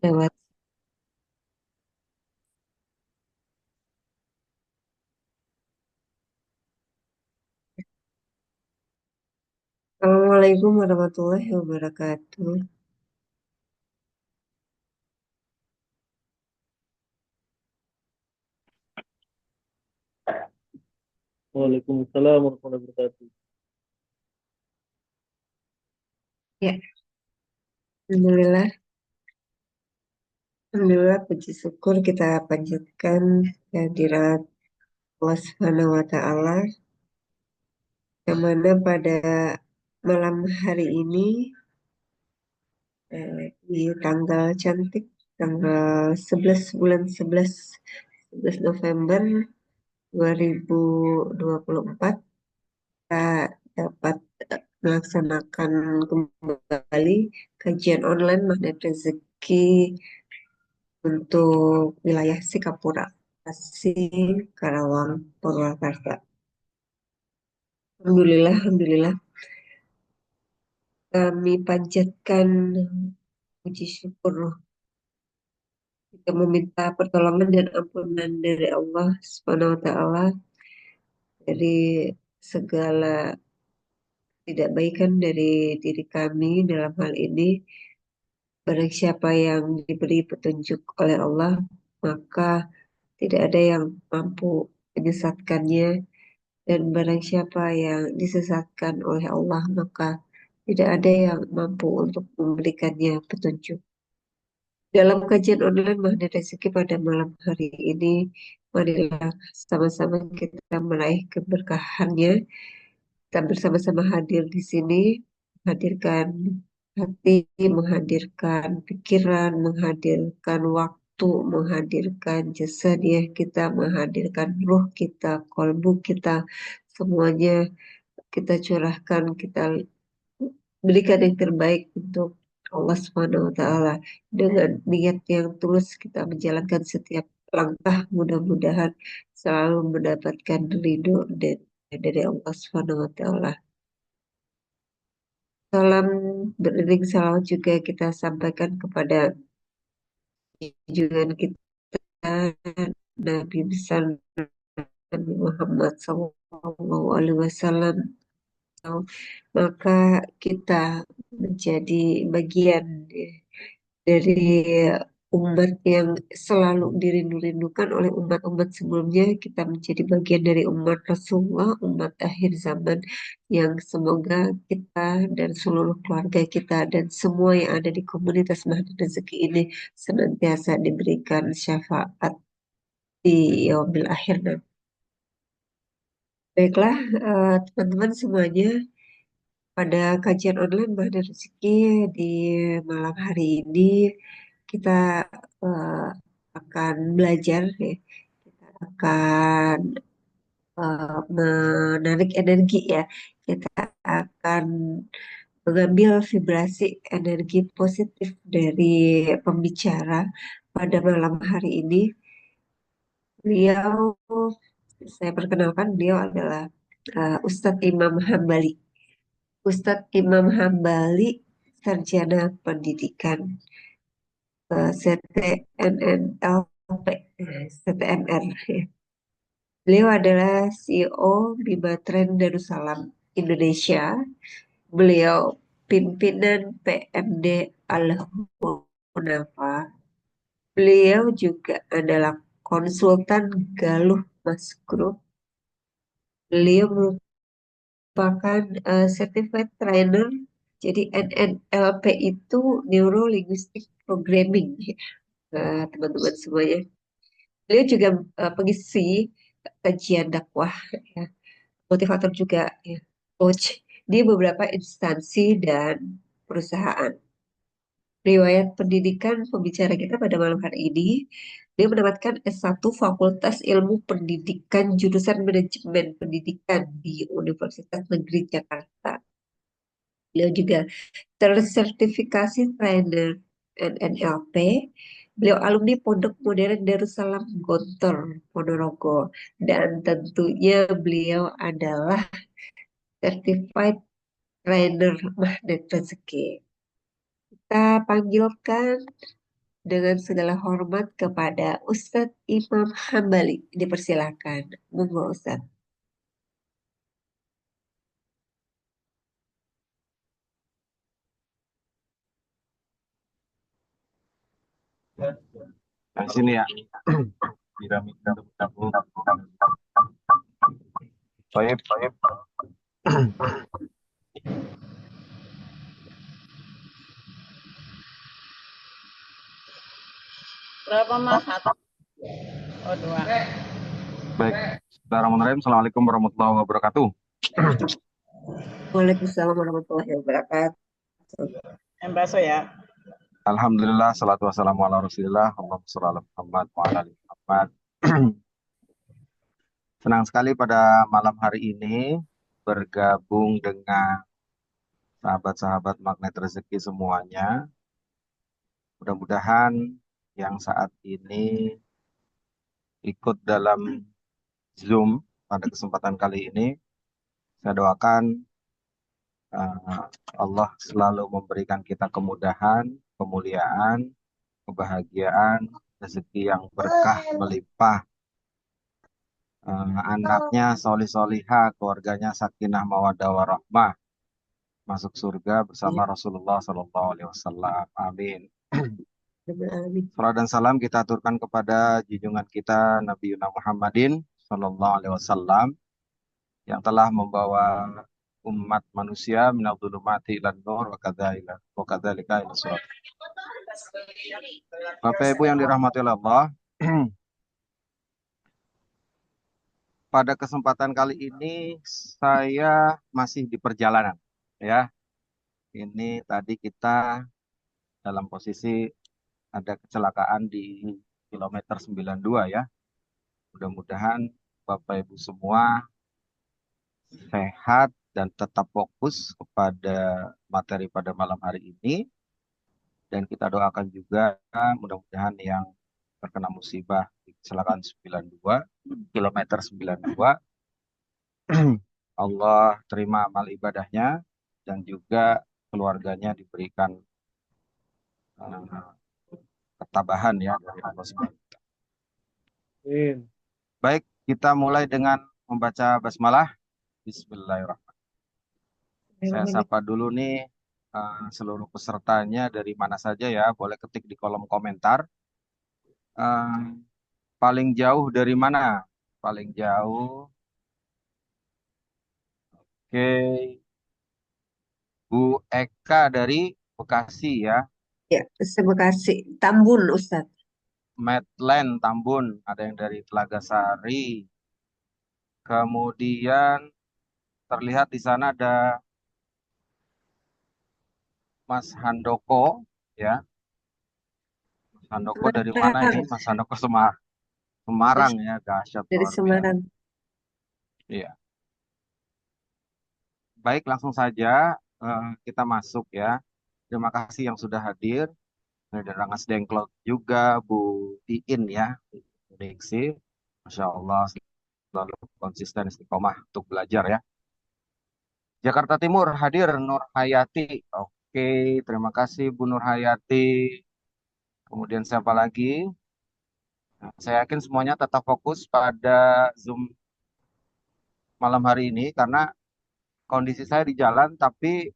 lewat. Assalamualaikum warahmatullahi wabarakatuh. Waalaikumsalam warahmatullahi wabarakatuh. Ya, Alhamdulillah, Alhamdulillah puji syukur kita panjatkan kehadirat Allah Subhanahu wa Ta'ala, yang mana pada malam hari ini, di tanggal cantik, tanggal 11 bulan 11 November 2024, kita dapat melaksanakan kembali kajian online Magnet Rezeki untuk wilayah Sikapura, Bekasi, Karawang, Purwakarta. Alhamdulillah, Alhamdulillah, kami panjatkan puji syukur, kita meminta pertolongan dan ampunan dari Allah Subhanahu wa Ta'ala dari segala tidak baikan dari diri kami dalam hal ini. Barang siapa yang diberi petunjuk oleh Allah, maka tidak ada yang mampu menyesatkannya. Dan barang siapa yang disesatkan oleh Allah, maka tidak ada yang mampu untuk memberikannya petunjuk. Dalam kajian online Magnet Rezeki pada malam hari ini, marilah sama-sama kita meraih keberkahannya. Kita bersama-sama hadir di sini, menghadirkan hati, menghadirkan pikiran, menghadirkan waktu, menghadirkan jasadiah kita, menghadirkan ruh kita, kolbu kita, semuanya kita curahkan, kita berikan yang terbaik untuk Allah Subhanahu wa Ta'ala. Dengan niat yang tulus kita menjalankan setiap langkah, mudah-mudahan selalu mendapatkan ridho dari Allah Subhanahu wa Ta'ala. Salam beriring salawat juga kita sampaikan kepada junjungan kita, Nabi besar Nabi Muhammad SAW. Maka kita menjadi bagian dari umat yang selalu dirindu-rindukan oleh umat-umat sebelumnya. Kita menjadi bagian dari umat Rasulullah, umat akhir zaman, yang semoga kita dan seluruh keluarga kita dan semua yang ada di komunitas Mahdi Rezeki ini senantiasa diberikan syafaat di yaumil akhir nanti. Baiklah, teman-teman semuanya, pada kajian online Mahdi Rezeki di malam hari ini kita eh, akan belajar, ya. Kita akan menarik energi, ya. Kita akan mengambil vibrasi energi positif dari pembicara pada malam hari ini. Beliau, saya perkenalkan, beliau adalah Ustadz Imam Hambali. Ustadz Imam Hambali, sarjana pendidikan, CTNNLP, CTNR. Beliau adalah CEO Bima Trend Darussalam Indonesia. Beliau pimpinan PMD Al-Hunafa. Beliau juga adalah konsultan Galuh Mas Group. Beliau merupakan certified trainer. Jadi NNLP itu Neuro Linguistic Programming, teman-teman semuanya. Beliau juga pengisi kajian dakwah, ya, motivator juga, ya, coach di beberapa instansi dan perusahaan. Riwayat pendidikan pembicara kita pada malam hari ini, dia mendapatkan S1 Fakultas Ilmu Pendidikan jurusan Manajemen Pendidikan di Universitas Negeri Jakarta. Beliau juga tersertifikasi trainer NNLP. Beliau alumni Pondok Modern Darussalam Gontor, Ponorogo. Dan tentunya beliau adalah certified trainer Magnet Rezeki. Kita panggilkan dengan segala hormat kepada Ustadz Imam Hambali. Dipersilakan. Monggo Ustadz. Di sini ya, piramida bergabung. Baik, baik. Berapa mas? Satu. Oh dua. Baik. Bismillahirrahmanirrahim. Assalamualaikum warahmatullahi wabarakatuh. Waalaikumsalam warahmatullahi wabarakatuh. Yang bakso ya. Alhamdulillah, salatu wassalamu ala rasulillah. Allahumma sholli ala Muhammad wa ala ali Muhammad. Senang sekali pada malam hari ini bergabung dengan sahabat-sahabat magnet rezeki semuanya. Mudah-mudahan yang saat ini ikut dalam Zoom pada kesempatan kali ini, saya doakan Allah selalu memberikan kita kemudahan, kemuliaan, kebahagiaan, rezeki yang berkah melimpah, anaknya solih-solihah, keluarganya sakinah mawaddah warahmah, masuk surga bersama Rasulullah Sallallahu Alaihi Wasallam. Amin. Amin. Salam dan salam kita aturkan kepada junjungan kita Nabi Muhammadin Sallallahu Alaihi Wasallam yang telah membawa umat manusia minal dhulumati ilan nur wa kadzalika ila surat. Bapak Ibu yang dirahmati oleh Allah, pada kesempatan kali ini saya masih di perjalanan ya. Ini tadi kita dalam posisi ada kecelakaan di kilometer 92 ya. Mudah-mudahan Bapak Ibu semua sehat dan tetap fokus kepada materi pada malam hari ini. Dan kita doakan juga mudah-mudahan yang terkena musibah di kecelakaan 92, kilometer 92, Allah terima amal ibadahnya dan juga keluarganya diberikan ketabahan ya dari Allah SWT. Baik, kita mulai dengan membaca basmalah. Bismillahirrahmanirrahim. Saya sapa dulu nih seluruh pesertanya dari mana saja ya, boleh ketik di kolom komentar. Paling jauh dari mana? Paling jauh. Oke. Bu Eka dari Bekasi ya. Ya, terima kasih. Tambun Ustadz. Medland Tambun, ada yang dari Telaga Sari. Kemudian terlihat di sana ada Mas Handoko ya. Mas Handoko dari mana ini? Semarang. Mas Handoko Semarang ya, dahsyat Dari luar biasa. Semarang. Iya. Baik, langsung saja kita masuk ya. Terima kasih yang sudah hadir. Ada Rangas Dengklok juga, Bu Iin ya, Diksi. Masya Allah, selalu konsisten istiqomah untuk belajar ya. Jakarta Timur hadir Nur Hayati. Oke, terima kasih Bu Nur Hayati. Kemudian siapa lagi? Nah, saya yakin semuanya tetap fokus pada Zoom malam hari ini karena kondisi saya di jalan, tapi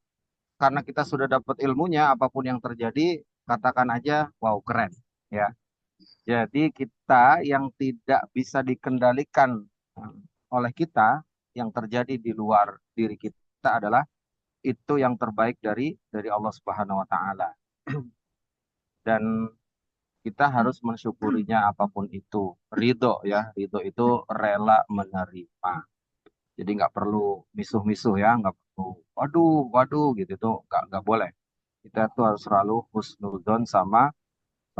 karena kita sudah dapat ilmunya, apapun yang terjadi, katakan aja, wow keren ya. Jadi kita yang tidak bisa dikendalikan oleh kita, yang terjadi di luar diri kita adalah itu yang terbaik dari Allah Subhanahu wa taala. Dan kita harus mensyukurinya apapun itu. Ridho ya, ridho itu rela menerima. Jadi nggak perlu misuh-misuh ya, nggak perlu waduh, waduh gitu itu nggak boleh. Kita tuh harus selalu husnudzon sama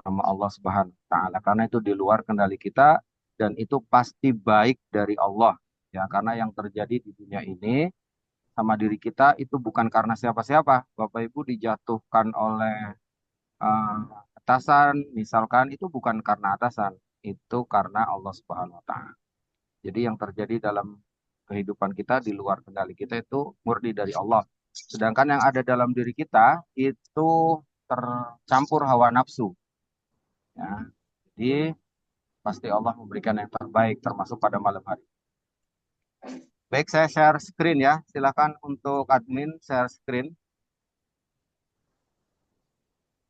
Allah Subhanahu wa taala karena itu di luar kendali kita dan itu pasti baik dari Allah ya karena yang terjadi di dunia ini sama diri kita itu bukan karena siapa-siapa. Bapak Ibu dijatuhkan oleh eh, atasan misalkan itu bukan karena atasan, itu karena Allah Subhanahu wa taala. Jadi yang terjadi dalam kehidupan kita di luar kendali kita itu murni dari Allah. Sedangkan yang ada dalam diri kita itu tercampur hawa nafsu. Ya. Jadi pasti Allah memberikan yang terbaik termasuk pada malam hari. Baik, saya share screen ya. Silakan untuk admin share screen.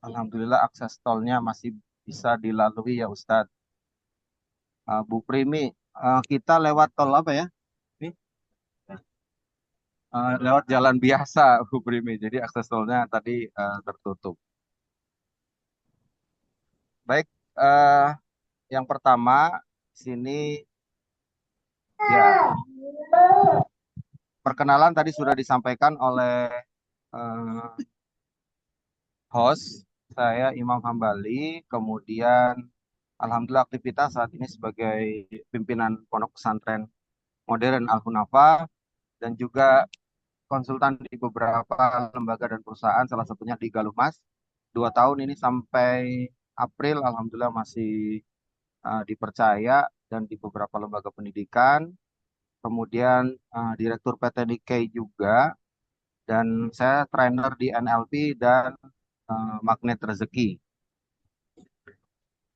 Alhamdulillah akses tolnya masih bisa dilalui ya Ustadz. Bu Primi, kita lewat tol apa ya? Ini lewat jalan biasa Bu Primi. Jadi akses tolnya tadi tertutup. Baik, yang pertama sini ya perkenalan tadi sudah disampaikan oleh eh, host saya Imam Hambali. Kemudian alhamdulillah aktivitas saat ini sebagai pimpinan Pondok Pesantren Modern Al Hunafa dan juga konsultan di beberapa lembaga dan perusahaan, salah satunya di Galumas. 2 tahun ini sampai April, alhamdulillah masih dipercaya dan di beberapa lembaga pendidikan. Kemudian Direktur PT Nikkei juga, dan saya trainer di NLP dan Magnet Rezeki.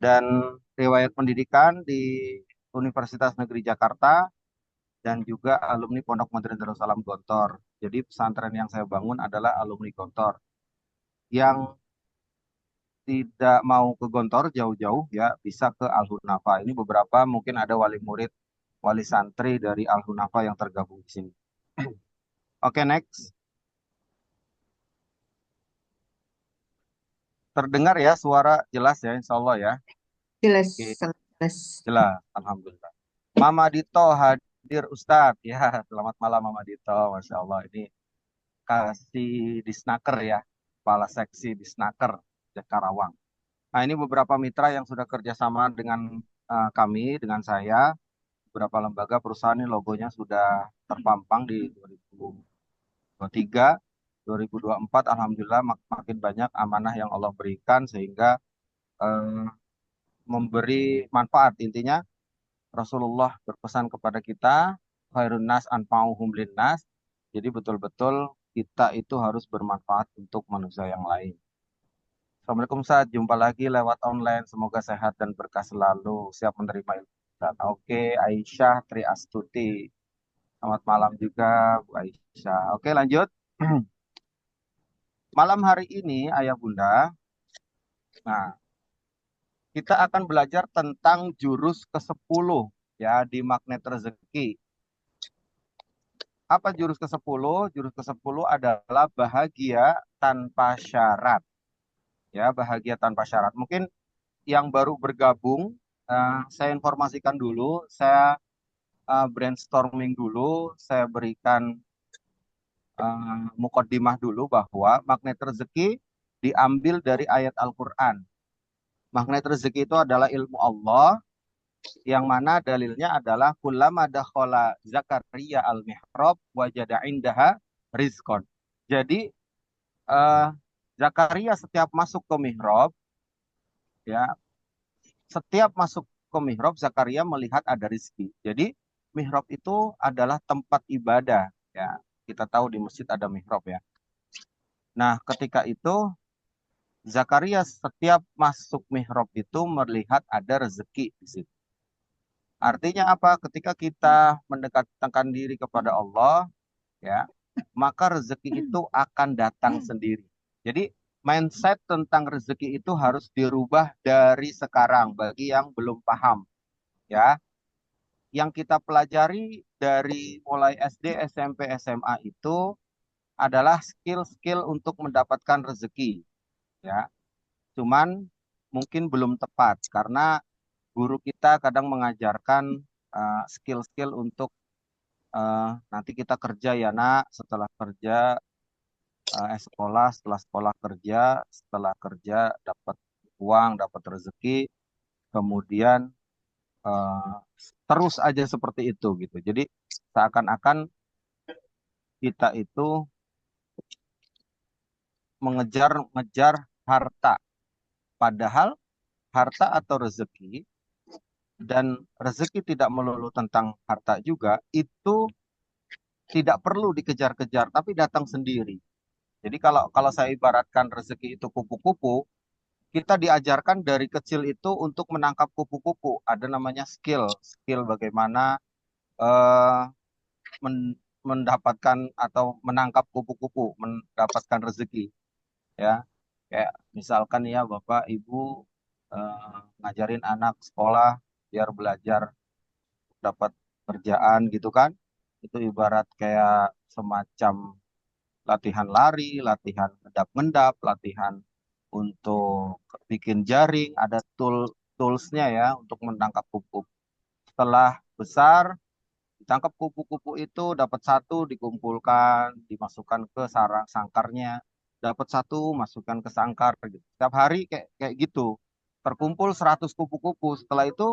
Dan riwayat pendidikan di Universitas Negeri Jakarta dan juga alumni Pondok Modern Darussalam Gontor. Jadi pesantren yang saya bangun adalah alumni Gontor. Yang tidak mau ke Gontor jauh-jauh ya bisa ke Al Hunafa. Ini beberapa mungkin ada wali murid, wali santri dari Al Hunafa yang tergabung di sini. Oke, next. Terdengar ya suara jelas ya, insya Allah ya. Jelas, Oke, sangat jelas. jelas, alhamdulillah. Mama Dito hadir Ustadz. Ya, selamat malam Mama Dito. Masya Allah ini kasih disnaker ya, kepala seksi disnaker Karawang. Nah, ini beberapa mitra yang sudah kerjasama dengan kami, dengan saya. Beberapa lembaga perusahaan ini logonya sudah terpampang di 2023, 2024. Alhamdulillah makin banyak amanah yang Allah berikan sehingga eh, memberi manfaat. Intinya Rasulullah berpesan kepada kita, khairun nas anfa'uhum linnas. Jadi betul-betul kita itu harus bermanfaat untuk manusia yang lain. Assalamualaikum Ustaz, jumpa lagi lewat online. Semoga sehat dan berkah selalu. Siap menerima ilmu Ustaz. Oke, Aisyah Tri Astuti. Selamat malam juga Bu Aisyah. Oke, lanjut. Malam hari ini Ayah Bunda, nah kita akan belajar tentang jurus ke-10 ya di Magnet Rezeki. Apa jurus ke-10? Jurus ke-10 adalah bahagia tanpa syarat. Ya, bahagia tanpa syarat. Mungkin yang baru bergabung, saya informasikan dulu, saya brainstorming dulu, saya berikan mukaddimah dulu bahwa magnet rezeki diambil dari ayat Al-Quran. Magnet rezeki itu adalah ilmu Allah, yang mana dalilnya adalah kullama dakhala Zakaria al-mihrab wajada indaha rizqon. Jadi eh, Zakaria setiap masuk ke mihrab, ya, setiap masuk ke mihrab Zakaria melihat ada rizki. Jadi mihrab itu adalah tempat ibadah, ya. Kita tahu di masjid ada mihrab ya. Nah, ketika itu Zakaria setiap masuk mihrab itu melihat ada rezeki di situ. Artinya apa? Ketika kita mendekatkan diri kepada Allah, ya, maka rezeki itu akan datang sendiri. Jadi mindset tentang rezeki itu harus dirubah dari sekarang bagi yang belum paham, ya. Yang kita pelajari dari mulai SD, SMP, SMA itu adalah skill-skill untuk mendapatkan rezeki, ya. Cuman mungkin belum tepat karena guru kita kadang mengajarkan skill-skill untuk nanti kita kerja ya nak, setelah kerja sekolah, setelah sekolah kerja, setelah kerja dapat uang, dapat rezeki, kemudian eh, terus aja seperti itu gitu. Jadi seakan-akan kita itu mengejar-ngejar harta, padahal harta atau rezeki dan rezeki tidak melulu tentang harta juga itu tidak perlu dikejar-kejar tapi datang sendiri. Jadi kalau kalau saya ibaratkan rezeki itu kupu-kupu, kita diajarkan dari kecil itu untuk menangkap kupu-kupu. Ada namanya skill bagaimana eh, mendapatkan atau menangkap kupu-kupu, mendapatkan rezeki, ya. Kayak misalkan ya Bapak Ibu ngajarin anak sekolah biar belajar dapat kerjaan gitu kan. Itu ibarat kayak semacam latihan lari, latihan mendap-mendap, latihan untuk bikin jaring, ada toolsnya ya untuk menangkap kupu. Setelah besar, ditangkap kupu-kupu itu dapat satu dikumpulkan, dimasukkan ke sarang sangkarnya, dapat satu masukkan ke sangkar. Gitu. Setiap hari kayak kayak gitu. Terkumpul 100 kupu-kupu. Setelah itu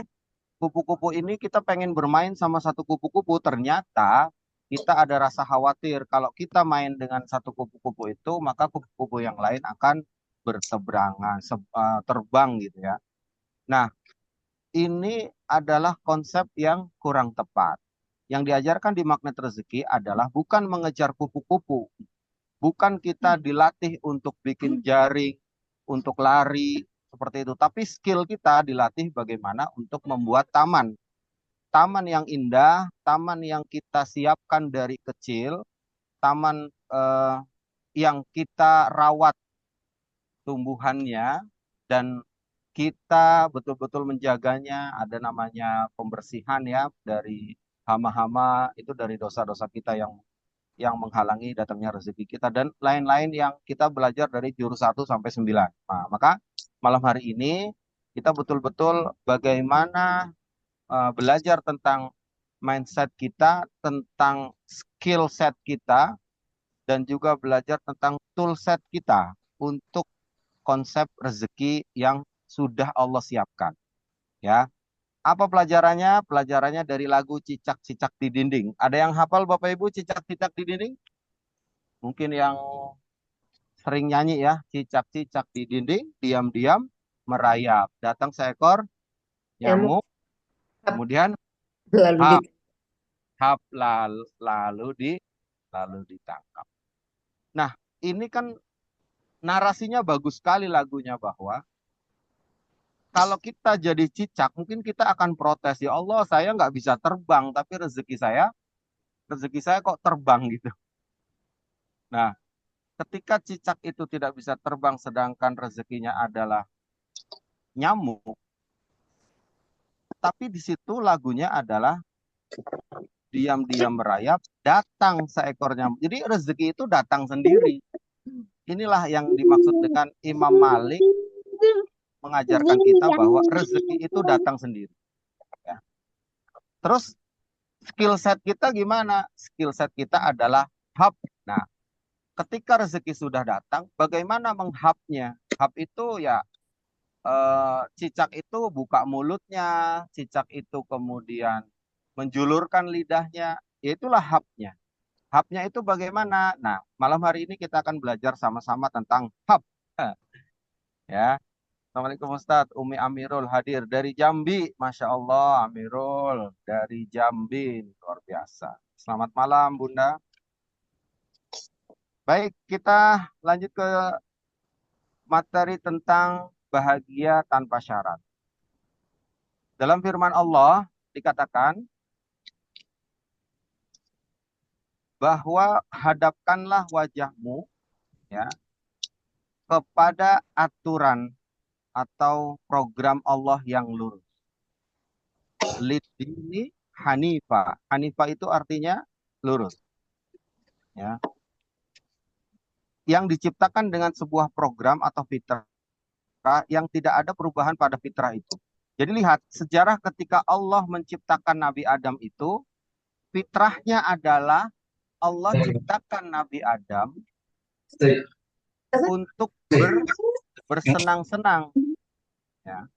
kupu-kupu ini kita pengen bermain sama satu kupu-kupu, ternyata kita ada rasa khawatir kalau kita main dengan satu kupu-kupu itu, maka kupu-kupu yang lain akan berseberangan, terbang gitu ya. Nah, ini adalah konsep yang kurang tepat. Yang diajarkan di magnet rezeki adalah bukan mengejar kupu-kupu, bukan kita dilatih untuk bikin jaring, untuk lari, seperti itu. Tapi skill kita dilatih bagaimana untuk membuat taman. Taman yang indah, taman yang kita siapkan dari kecil, taman yang kita rawat tumbuhannya, dan kita betul-betul menjaganya. Ada namanya pembersihan ya dari hama-hama, itu dari dosa-dosa kita yang menghalangi datangnya rezeki kita, dan lain-lain yang kita belajar dari jurus 1 sampai 9. Nah, maka malam hari ini kita betul-betul bagaimana belajar tentang mindset kita, tentang skill set kita, dan juga belajar tentang tool set kita untuk konsep rezeki yang sudah Allah siapkan. Ya, apa pelajarannya? Pelajarannya dari lagu Cicak-Cicak di Dinding. Ada yang hafal Bapak Ibu Cicak-Cicak di Dinding? Mungkin yang sering nyanyi ya, cicak-cicak di dinding, diam-diam merayap. Datang seekor Nyamuk nyamuk, kemudian lalu hap, hap lalu ditangkap. Nah, ini kan narasinya bagus sekali lagunya, bahwa kalau kita jadi cicak, mungkin kita akan protes, ya Allah, saya nggak bisa terbang, tapi rezeki saya kok terbang gitu. Nah, ketika cicak itu tidak bisa terbang, sedangkan rezekinya adalah nyamuk, tapi di situ lagunya adalah diam-diam merayap, datang seekor nyamuk. Jadi rezeki itu datang sendiri. Inilah yang dimaksud dengan Imam Malik mengajarkan kita bahwa rezeki itu datang sendiri. Ya. Terus skill set kita gimana? Skill set kita adalah hub. Nah, ketika rezeki sudah datang, bagaimana menghapnya? Hub itu ya cicak itu buka mulutnya, cicak itu kemudian menjulurkan lidahnya, ya itulah hubnya. Hubnya itu bagaimana? Nah, malam hari ini kita akan belajar sama-sama tentang hub. Ya, Assalamualaikum Ustadz. Umi Amirul hadir dari Jambi. Masya Allah, Amirul dari Jambi. Luar biasa. Selamat malam, Bunda. Baik, kita lanjut ke materi tentang bahagia tanpa syarat. Dalam firman Allah dikatakan bahwa hadapkanlah wajahmu ya kepada aturan atau program Allah yang lurus. Lidini Hanifa. Hanifa itu artinya lurus. Ya. Yang diciptakan dengan sebuah program atau fitrah yang tidak ada perubahan pada fitrah itu. Jadi lihat, sejarah ketika Allah menciptakan Nabi Adam itu, fitrahnya adalah Allah ciptakan Nabi Adam untuk bersenang-senang. Ya.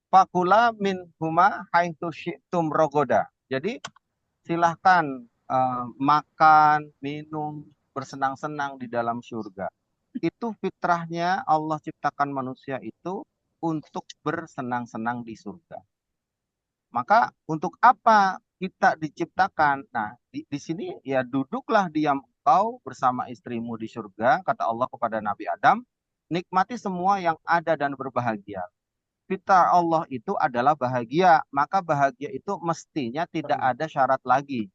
Fakula min huma haitsu syi'tum rogoda. Jadi silahkan makan, minum, bersenang-senang di dalam surga. Itu fitrahnya Allah ciptakan manusia itu untuk bersenang-senang di surga. Maka untuk apa kita diciptakan? Nah, di sini ya duduklah diam engkau bersama istrimu di surga, kata Allah kepada Nabi Adam, nikmati semua yang ada dan berbahagia. Fitrah Allah itu adalah bahagia, maka bahagia itu mestinya tidak ada syarat lagi.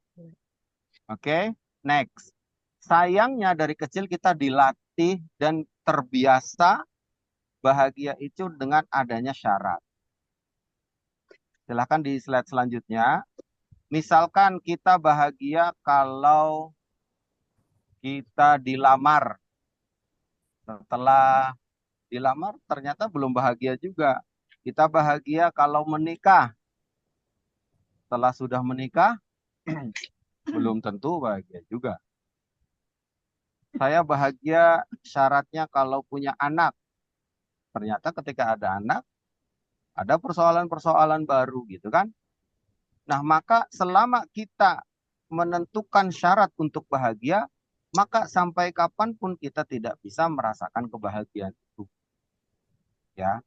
Oke, next. Sayangnya dari kecil kita dilatih dan terbiasa bahagia itu dengan adanya syarat. Silahkan di slide selanjutnya. Misalkan kita bahagia kalau kita dilamar. Setelah dilamar ternyata belum bahagia juga. Kita bahagia kalau menikah. Setelah sudah menikah, belum tentu bahagia juga. Saya bahagia syaratnya kalau punya anak. Ternyata ketika ada anak, ada persoalan-persoalan baru gitu kan. Nah, maka selama kita menentukan syarat untuk bahagia, maka sampai kapanpun kita tidak bisa merasakan kebahagiaan itu. Ya,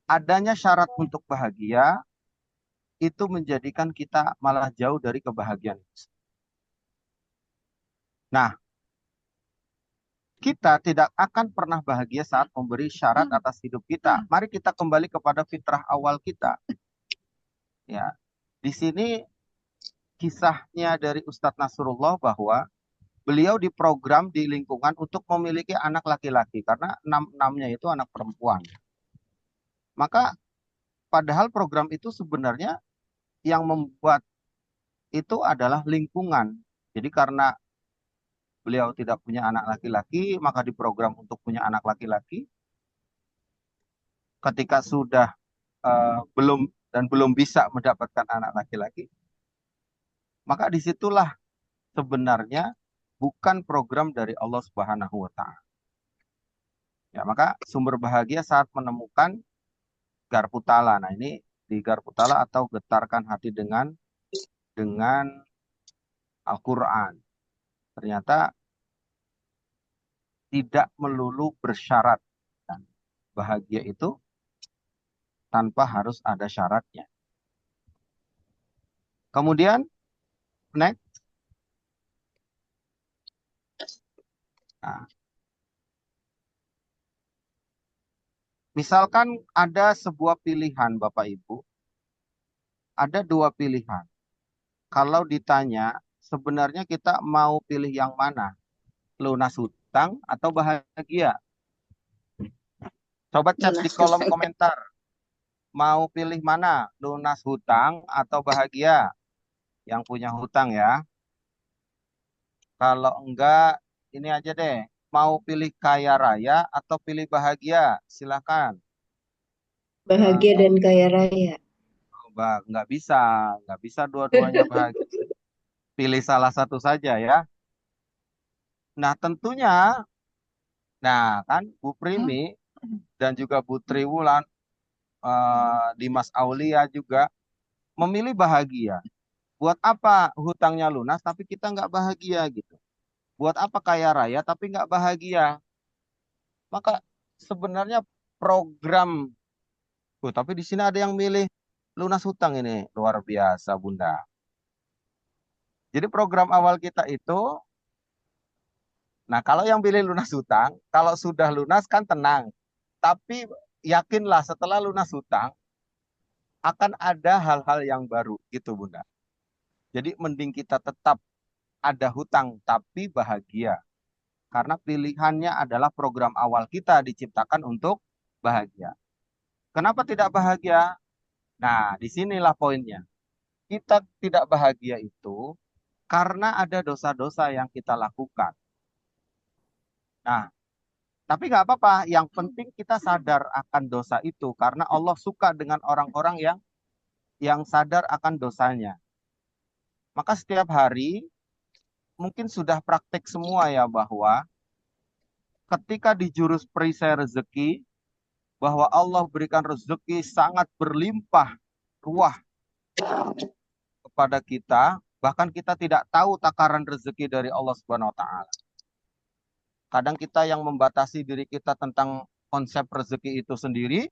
adanya syarat untuk bahagia itu menjadikan kita malah jauh dari kebahagiaan itu. Nah, kita tidak akan pernah bahagia saat memberi syarat atas hidup kita. Mari kita kembali kepada fitrah awal kita. Ya, di sini kisahnya dari Ustadz Nasrullah bahwa beliau diprogram di lingkungan untuk memiliki anak laki-laki karena enam-enamnya itu anak perempuan. Maka padahal program itu sebenarnya yang membuat itu adalah lingkungan. Jadi karena beliau tidak punya anak laki-laki, maka diprogram untuk punya anak laki-laki. Ketika sudah belum bisa mendapatkan anak laki-laki, maka disitulah sebenarnya bukan program dari Allah Subhanahu wa Ta'ala. Ya, maka sumber bahagia saat menemukan Garputala. Nah, ini di Garputala atau getarkan hati dengan Al-Qur'an. Ternyata tidak melulu bersyarat. Dan bahagia itu tanpa harus ada syaratnya. Kemudian next. Nah, misalkan ada sebuah pilihan Bapak Ibu, ada dua pilihan. Kalau ditanya, sebenarnya kita mau pilih yang mana? Lunas hutang atau bahagia? Coba chat di kolom komentar. Mau pilih mana? Lunas hutang atau bahagia? Yang punya hutang ya. Kalau enggak, ini aja deh. Mau pilih kaya raya atau pilih bahagia? Silakan. Bahagia dan kaya raya. Nggak bisa dua-duanya bahagia. Pilih salah satu saja ya. Nah tentunya, nah kan Bu Primi dan juga Bu Triwulan, Dimas Aulia juga memilih bahagia. Buat apa hutangnya lunas tapi kita nggak bahagia gitu? Buat apa kaya raya tapi nggak bahagia? Maka sebenarnya program, tapi di sini ada yang milih lunas hutang ini luar biasa Bunda. Jadi program awal kita itu, nah kalau yang pilih lunas hutang, kalau sudah lunas kan tenang. Tapi yakinlah setelah lunas hutang akan ada hal-hal yang baru gitu Bunda. Jadi mending kita tetap ada hutang tapi bahagia. Karena pilihannya adalah program awal kita diciptakan untuk bahagia. Kenapa tidak bahagia? Nah, disinilah poinnya. Kita tidak bahagia itu karena ada dosa-dosa yang kita lakukan. Nah, tapi nggak apa-apa. Yang penting kita sadar akan dosa itu karena Allah suka dengan orang-orang yang sadar akan dosanya. Maka setiap hari mungkin sudah praktek semua ya bahwa ketika di jurus perisai rezeki, bahwa Allah berikan rezeki sangat berlimpah ruah kepada kita, bahkan kita tidak tahu takaran rezeki dari Allah Subhanahu wa taala. Kadang kita yang membatasi diri kita tentang konsep rezeki itu sendiri,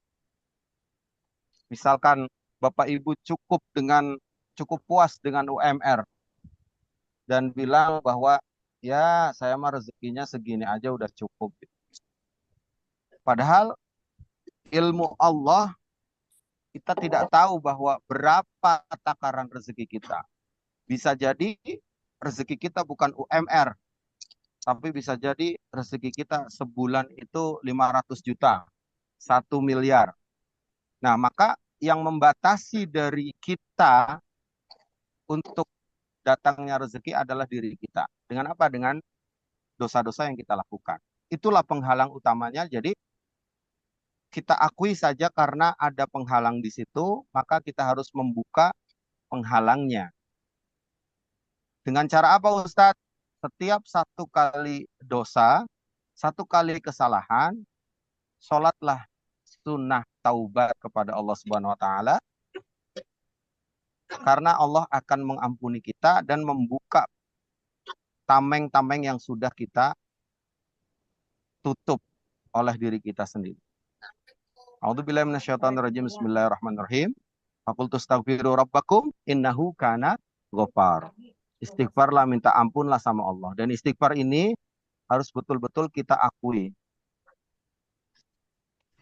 misalkan Bapak Ibu cukup puas dengan UMR dan bilang bahwa ya saya mah rezekinya segini aja udah cukup. Padahal ilmu Allah kita tidak tahu bahwa berapa takaran rezeki kita. Bisa jadi rezeki kita bukan UMR, tapi bisa jadi rezeki kita sebulan itu 500 juta, 1 miliar. Nah, maka yang membatasi dari kita untuk datangnya rezeki adalah diri kita. Dengan apa? Dengan dosa-dosa yang kita lakukan. Itulah penghalang utamanya. Jadi kita akui saja karena ada penghalang di situ, maka kita harus membuka penghalangnya. Dengan cara apa, Ustadz? Setiap satu kali dosa, satu kali kesalahan, sholatlah sunnah taubat kepada Allah Subhanahu wa taala, karena Allah akan mengampuni kita dan membuka tameng-tameng yang sudah kita tutup oleh diri kita sendiri. A'udzubillahi minasyaitonirrajim. Bismillahirrahmanirrahim. Faqultu astaghfiru rabbakum innahu kana ghafar. Istighfarlah, minta ampunlah sama Allah. Dan istighfar ini harus betul-betul kita akui.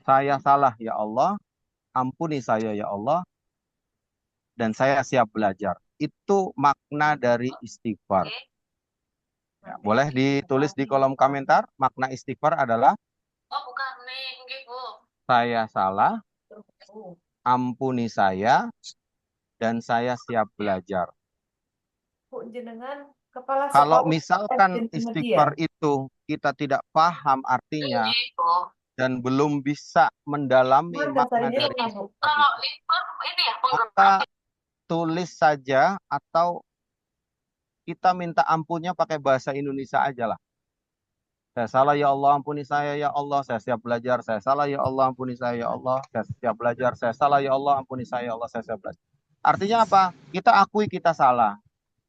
Saya salah ya Allah, ampuni saya ya Allah, dan saya siap belajar. Itu makna dari istighfar. Ya, boleh ditulis di kolom komentar, makna istighfar adalah saya salah, ampuni saya, dan saya siap belajar. Kalau misalkan istighfar itu kita tidak paham artinya dan belum bisa mendalami makna dari istighfar itu, maka tulis saja atau kita minta ampunnya pakai bahasa Indonesia aja lah. Saya salah ya Allah, ampuni saya ya Allah, saya siap belajar. Saya salah ya Allah, ampuni saya ya Allah, saya siap belajar. Saya salah ya Allah, ampuni saya ya Allah, saya siap belajar. Artinya apa? Kita akui kita salah.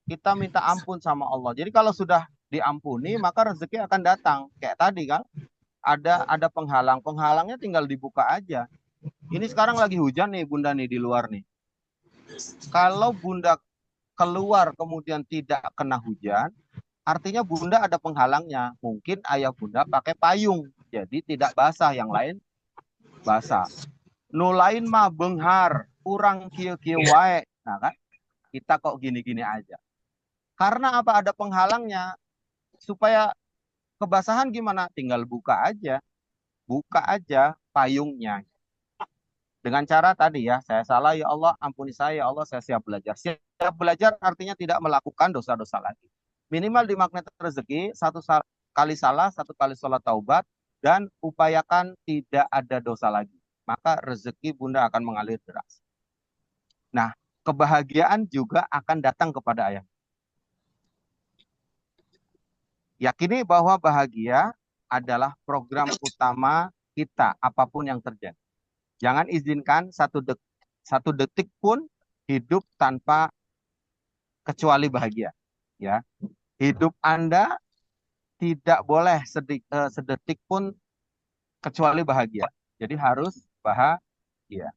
Kita minta ampun sama Allah. Jadi kalau sudah diampuni, maka rezeki akan datang. Kayak tadi kan, ada penghalang. Penghalangnya tinggal dibuka aja. Ini sekarang lagi hujan nih Bunda nih di luar nih. Kalau Bunda keluar kemudian tidak kena hujan, artinya Bunda ada penghalangnya. Mungkin ayah Bunda pakai payung, jadi tidak basah, yang lain basah. Nu lain mah benghar, kurang kieu-kieu wae. Nah kan, kita kok gini-gini aja. Karena apa? Ada penghalangnya. Supaya kebasahan gimana? Tinggal buka aja. Buka aja payungnya. Dengan cara tadi ya, saya salah ya Allah, ampuni saya ya Allah, saya siap belajar. Siap belajar artinya tidak melakukan dosa-dosa lagi. Minimal di magnet rezeki, satu kali salah, satu kali sholat taubat, dan upayakan tidak ada dosa lagi. Maka rezeki Bunda akan mengalir deras. Nah, kebahagiaan juga akan datang kepada ayah. Yakini bahwa bahagia adalah program utama kita, apapun yang terjadi. Jangan izinkan satu detik pun hidup tanpa kecuali bahagia. Ya, hidup Anda tidak boleh sedetik pun kecuali bahagia. Jadi harus bahagia.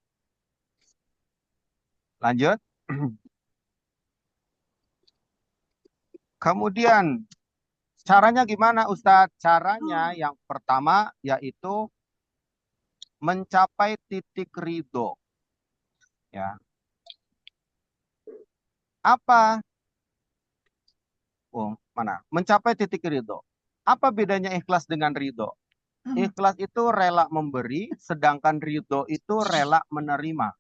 Lanjut. Kemudian caranya gimana Ustadz? Caranya yang pertama yaitu mencapai titik ridho. Ya. Apa? Oh, mana? Mencapai titik ridho. Apa bedanya ikhlas dengan ridho? Ikhlas itu rela memberi, sedangkan ridho itu rela menerima.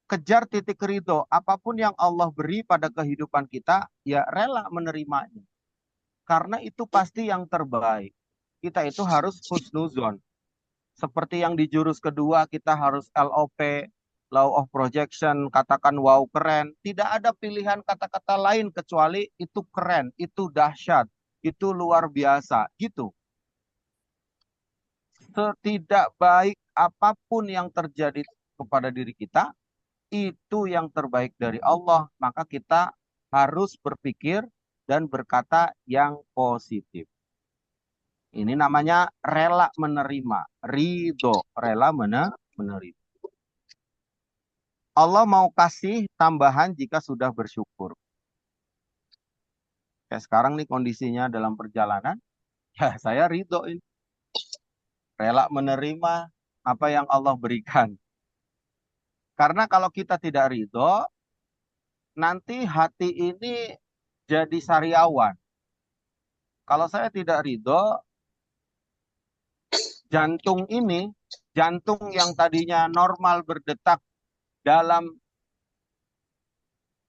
Kejar titik ridho. Apapun yang Allah beri pada kehidupan kita, ya rela menerimanya. Karena itu pasti yang terbaik. Kita itu harus husnuzon. Seperti yang di jurus kedua, kita harus LOP, Law of Projection, katakan wow keren. Tidak ada pilihan kata-kata lain kecuali itu keren, itu dahsyat, itu luar biasa, gitu. Setidak baik apapun yang terjadi kepada diri kita, itu yang terbaik dari Allah. Maka kita harus berpikir dan berkata yang positif. Ini namanya rela menerima. Ridho, rela menerima. Allah mau kasih tambahan jika sudah bersyukur. Kayak sekarang nih kondisinya dalam perjalanan, ya saya ridho ini. rela menerima apa yang Allah berikan. Karena kalau kita tidak ridho, nanti hati ini jadi sariawan. Kalau saya tidak ridho, jantung ini, jantung yang tadinya normal berdetak dalam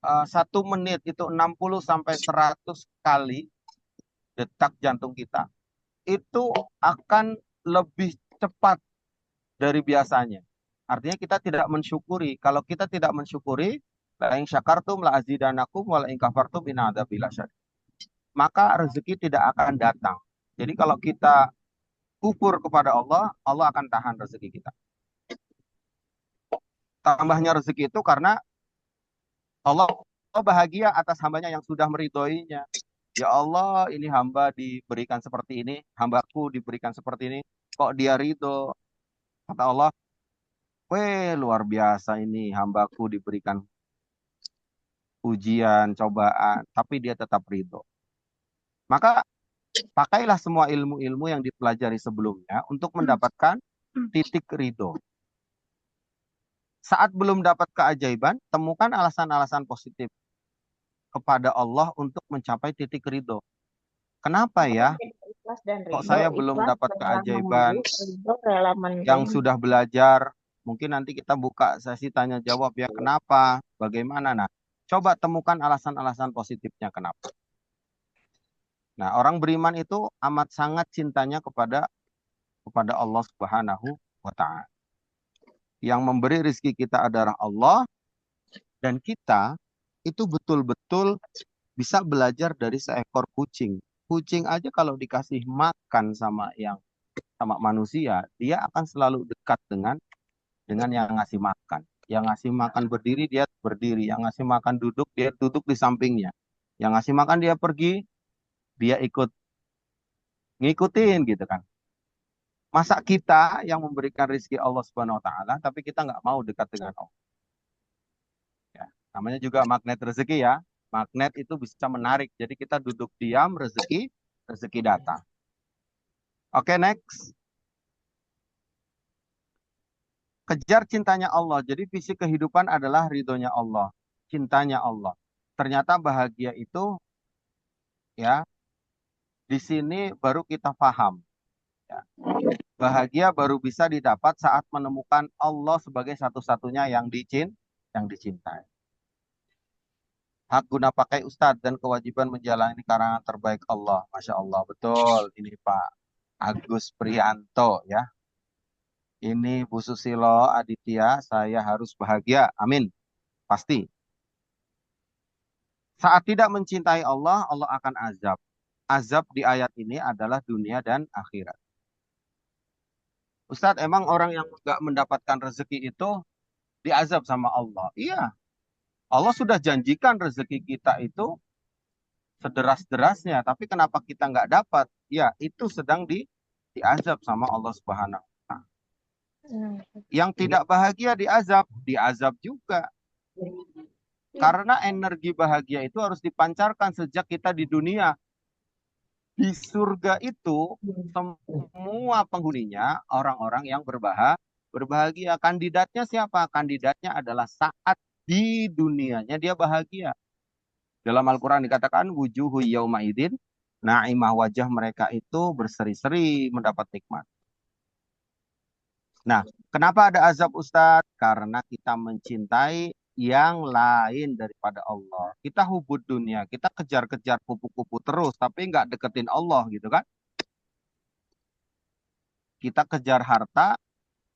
1 menit itu 60 sampai 100 kali detak jantung kita, itu akan lebih cepat dari biasanya. Artinya kita tidak mensyukuri. Kalau kita tidak mensyukuri, la in syakartum la azidanakum wa la in kafartum inna adzabi lasyadid. Maka rezeki tidak akan datang. Jadi kalau kita kufur kepada Allah, Allah akan tahan rezeki kita. Tambahnya rezeki itu karena Allah bahagia atas hambanya yang sudah meridhoinya. Ya Allah, ini hamba diberikan seperti ini, hambaku diberikan seperti ini, kok dia ridho? Kata Allah, weh luar biasa ini hambaku diberikan ujian, cobaan, tapi dia tetap ridho. Maka pakailah semua ilmu-ilmu yang dipelajari sebelumnya untuk mendapatkan titik ridho. Saat belum dapat keajaiban, temukan alasan-alasan positif kepada Allah untuk mencapai titik ridho. Kenapa ya? Ikhlas dan Kok ridho. saya belum Ikhlas dapat rela keajaiban? menunggu, ridho rela Yang mendung. sudah belajar, mungkin nanti kita buka sesi tanya jawab ya, kenapa? Bagaimana? Nah, coba temukan alasan-alasan positifnya kenapa. Nah, orang beriman itu amat sangat cintanya kepada Allah Subhanahu wa taala. Yang memberi rezeki kita adalah Allah, dan kita itu betul-betul bisa belajar dari seekor kucing. Kucing aja kalau dikasih makan sama manusia, dia akan selalu dekat dengan yang ngasih makan. Yang ngasih makan berdiri, dia berdiri. Yang ngasih makan duduk, dia duduk di sampingnya. Yang ngasih makan dia pergi, dia ikut ngikutin gitu kan. Masa kita yang memberikan rezeki Allah Subhanahu wa taala tapi kita nggak mau dekat dengan Allah. Ya, namanya juga magnet rezeki ya. Magnet itu bisa menarik. Jadi kita duduk diam, rezeki datang. Oke, next. Kejar cintanya Allah. Jadi visi kehidupan adalah ridhonya Allah, cintanya Allah. Ternyata bahagia itu ya di sini baru kita paham. Ya. Bahagia baru bisa didapat saat menemukan Allah sebagai satu-satunya yang dicintai. Hak guna pakai Ustadz dan kewajiban menjalani karangan terbaik Allah. Masya Allah, betul. Ini Pak Agus Prianto ya. Ini Bu Susilo Aditya, saya harus bahagia. Amin. Pasti. Saat tidak mencintai Allah, Allah akan azab. Azab di ayat ini adalah dunia dan akhirat. Ustadz, emang orang yang nggak mendapatkan rezeki itu diazab sama Allah? Iya, Allah sudah janjikan rezeki kita itu sederas-derasnya, tapi kenapa kita nggak dapat? Ya, itu sedang diazab sama Allah Subhanahu wa Ta'ala. Yang tidak bahagia diazab juga. Karena energi bahagia itu harus dipancarkan sejak kita di dunia. Di surga itu semua penghuninya orang-orang yang berbahagia. Kandidatnya siapa? Kandidatnya adalah saat di dunianya dia bahagia. Dalam Al-Quran dikatakan wujuhu yauma idin na'imah, wajah mereka itu berseri-seri mendapat nikmat. Nah, kenapa ada azab Ustadz? Karena kita mencintai yang lain daripada Allah. Kita hubud dunia, kita kejar-kejar kupu-kupu terus, tapi nggak deketin Allah gitu kan. Kita kejar harta,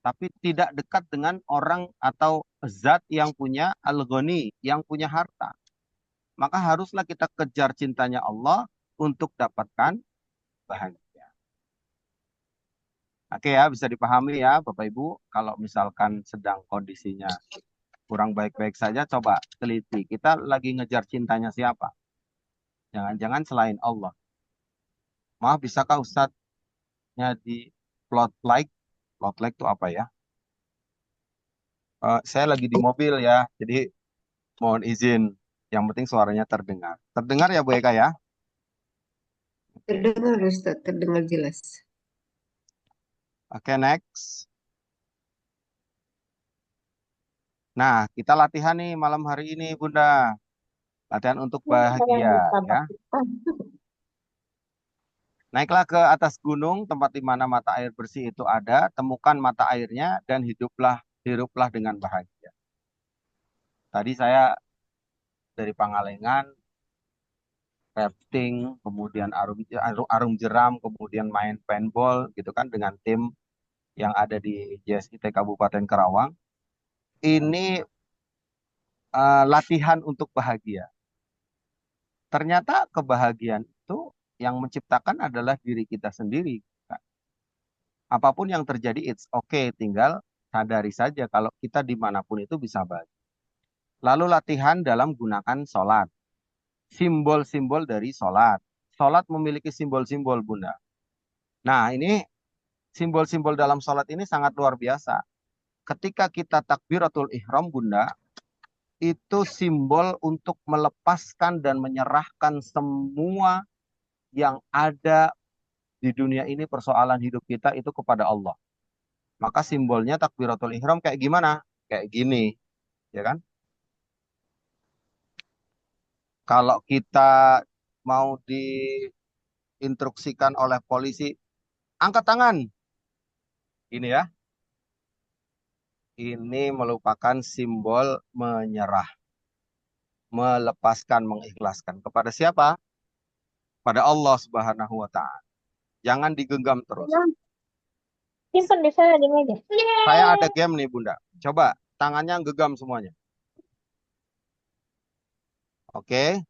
tapi tidak dekat dengan orang atau zat yang punya al-ghani, yang punya harta. Maka haruslah kita kejar cintanya Allah untuk dapatkan bahagia. Oke ya, bisa dipahami ya Bapak Ibu. Kalau misalkan sedang kondisinya kurang baik-baik saja, coba teliti. Kita lagi ngejar cintanya siapa? Jangan-jangan selain Allah. Maaf, bisakah Ustadznya di plot like? Plot like itu apa ya? Saya lagi di mobil ya, jadi mohon izin. Yang penting suaranya terdengar. Terdengar ya Bu Eka ya? Terdengar Ustaz, terdengar jelas. Oke, next. Nah, kita latihan nih malam hari ini, Bunda. Latihan untuk bahagia, ya. Naiklah ke atas gunung, tempat di mana mata air bersih itu ada. Temukan mata airnya dan hiduplah dengan bahagia. Tadi saya dari Pangalengan, rafting, kemudian arum jeram, kemudian main paintball, gitu kan, dengan tim yang ada di JSIT Kabupaten Karawang. Ini latihan untuk bahagia. Ternyata kebahagiaan itu yang menciptakan adalah diri kita sendiri. Apapun yang terjadi, it's okay. Tinggal sadari saja kalau kita dimanapun itu bisa bahagia. Lalu latihan dalam gunakan sholat. Simbol-simbol dari sholat. Sholat memiliki simbol-simbol, Bunda. Nah, ini simbol-simbol dalam sholat ini sangat luar biasa. Ketika kita takbiratul ihram, Bunda, itu simbol untuk melepaskan dan menyerahkan semua yang ada di dunia ini, persoalan hidup kita itu kepada Allah. Maka simbolnya takbiratul ihram kayak gimana? Kayak gini, ya kan? Kalau kita mau diinstruksikan oleh polisi, angkat tangan. Ini ya. Ini merupakan simbol menyerah, melepaskan, mengikhlaskan. Kepada siapa? Pada Allah Subhanahu wa Ta'ala. Jangan digenggam terus. Simpan di sana di meja. Saya ada game nih, Bunda. Coba tangannya genggam semuanya. Oke,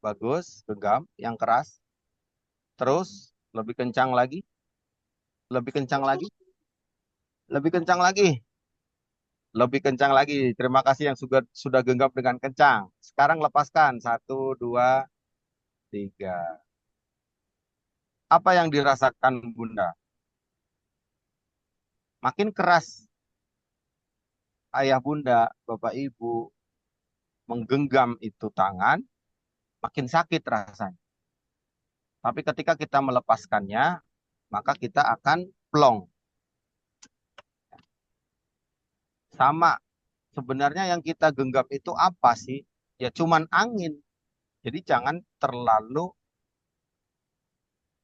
bagus, genggam yang keras. Terus lebih kencang lagi, lebih kencang lagi, lebih kencang lagi, lebih kencang lagi. Terima kasih yang sudah genggam dengan kencang. Sekarang lepaskan. 1, 2, 3. Apa yang dirasakan Bunda? Makin keras ayah bunda, bapak ibu menggenggam itu tangan, makin sakit rasanya. Tapi ketika kita melepaskannya, maka kita akan plong. Sama, sebenarnya yang kita genggam itu apa sih? Ya cuman angin. Jadi jangan terlalu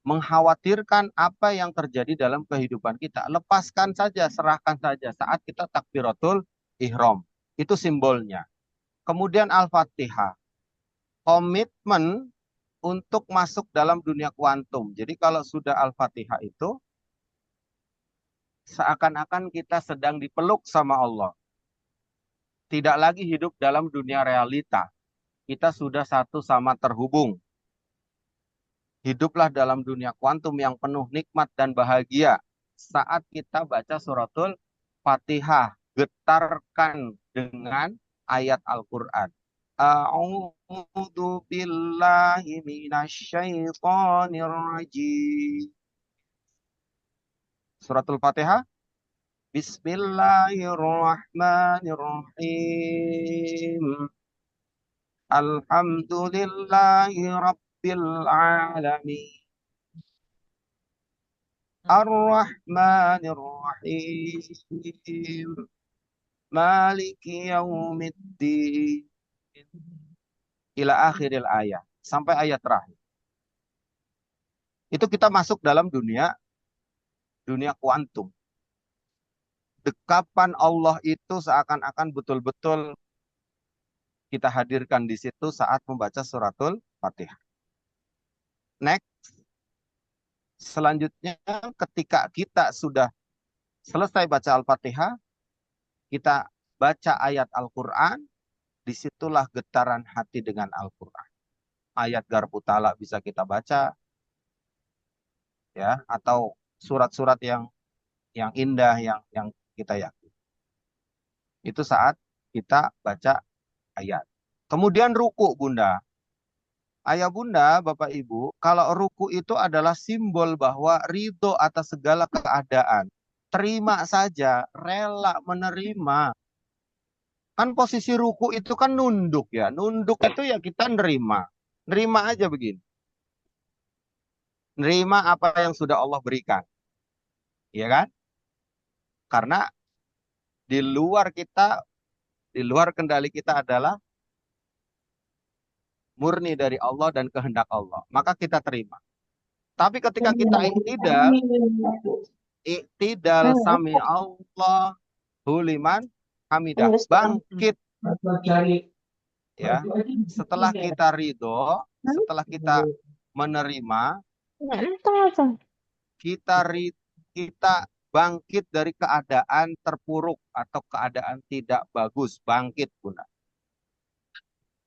mengkhawatirkan apa yang terjadi dalam kehidupan kita. Lepaskan saja, serahkan saja saat kita takbiratul ihram. Itu simbolnya. Kemudian Al-Fatihah. Komitmen untuk masuk dalam dunia kuantum. Jadi kalau sudah Al-Fatihah itu, seakan-akan kita sedang dipeluk sama Allah. Tidak lagi hidup dalam dunia realita. Kita sudah satu sama terhubung. Hiduplah dalam dunia kuantum yang penuh nikmat dan bahagia. Saat kita baca suratul Fatihah, getarkan dengan ayat Al-Quran. A'udzu billahi minasyaitonir rajim. Suratul Fatihah. Bismillahirrahmanirrahim. Alhamdulillahi rabbil alamin. Ar-Rahmanir-Rahim. Maliki yaumiddin. Ila akhiril ayat. Sampai ayat terakhir. Itu kita masuk dalam dunia kuantum. Dekapan Allah itu seakan-akan betul-betul kita hadirkan di situ saat membaca suratul Fatihah. Next. Selanjutnya ketika kita sudah selesai baca Al-Fatihah, kita baca ayat Al-Quran, disitulah getaran hati dengan Al-Quran. Ayat Garbutala bisa kita baca, ya, atau surat-surat yang indah, yang kita yakin. Itu saat kita baca ayat. Kemudian ruku, Bunda. Ayah bunda, bapak ibu, kalau ruku itu adalah simbol bahwa ridho atas segala keadaan. Terima saja, rela menerima. Kan posisi ruku itu kan nunduk ya. Nunduk itu ya kita nerima. Nerima aja begini. Nerima apa yang sudah Allah berikan. ya kan? Karena di luar kita, di luar kendali kita adalah murni dari Allah dan kehendak Allah. Maka kita terima. Tapi ketika kita iktidal sami Allah huliman hamidah, bangkit ya. Setelah kita ridho, setelah kita menerima, kita bangkit dari keadaan terpuruk atau keadaan tidak bagus, bangkit Bunda.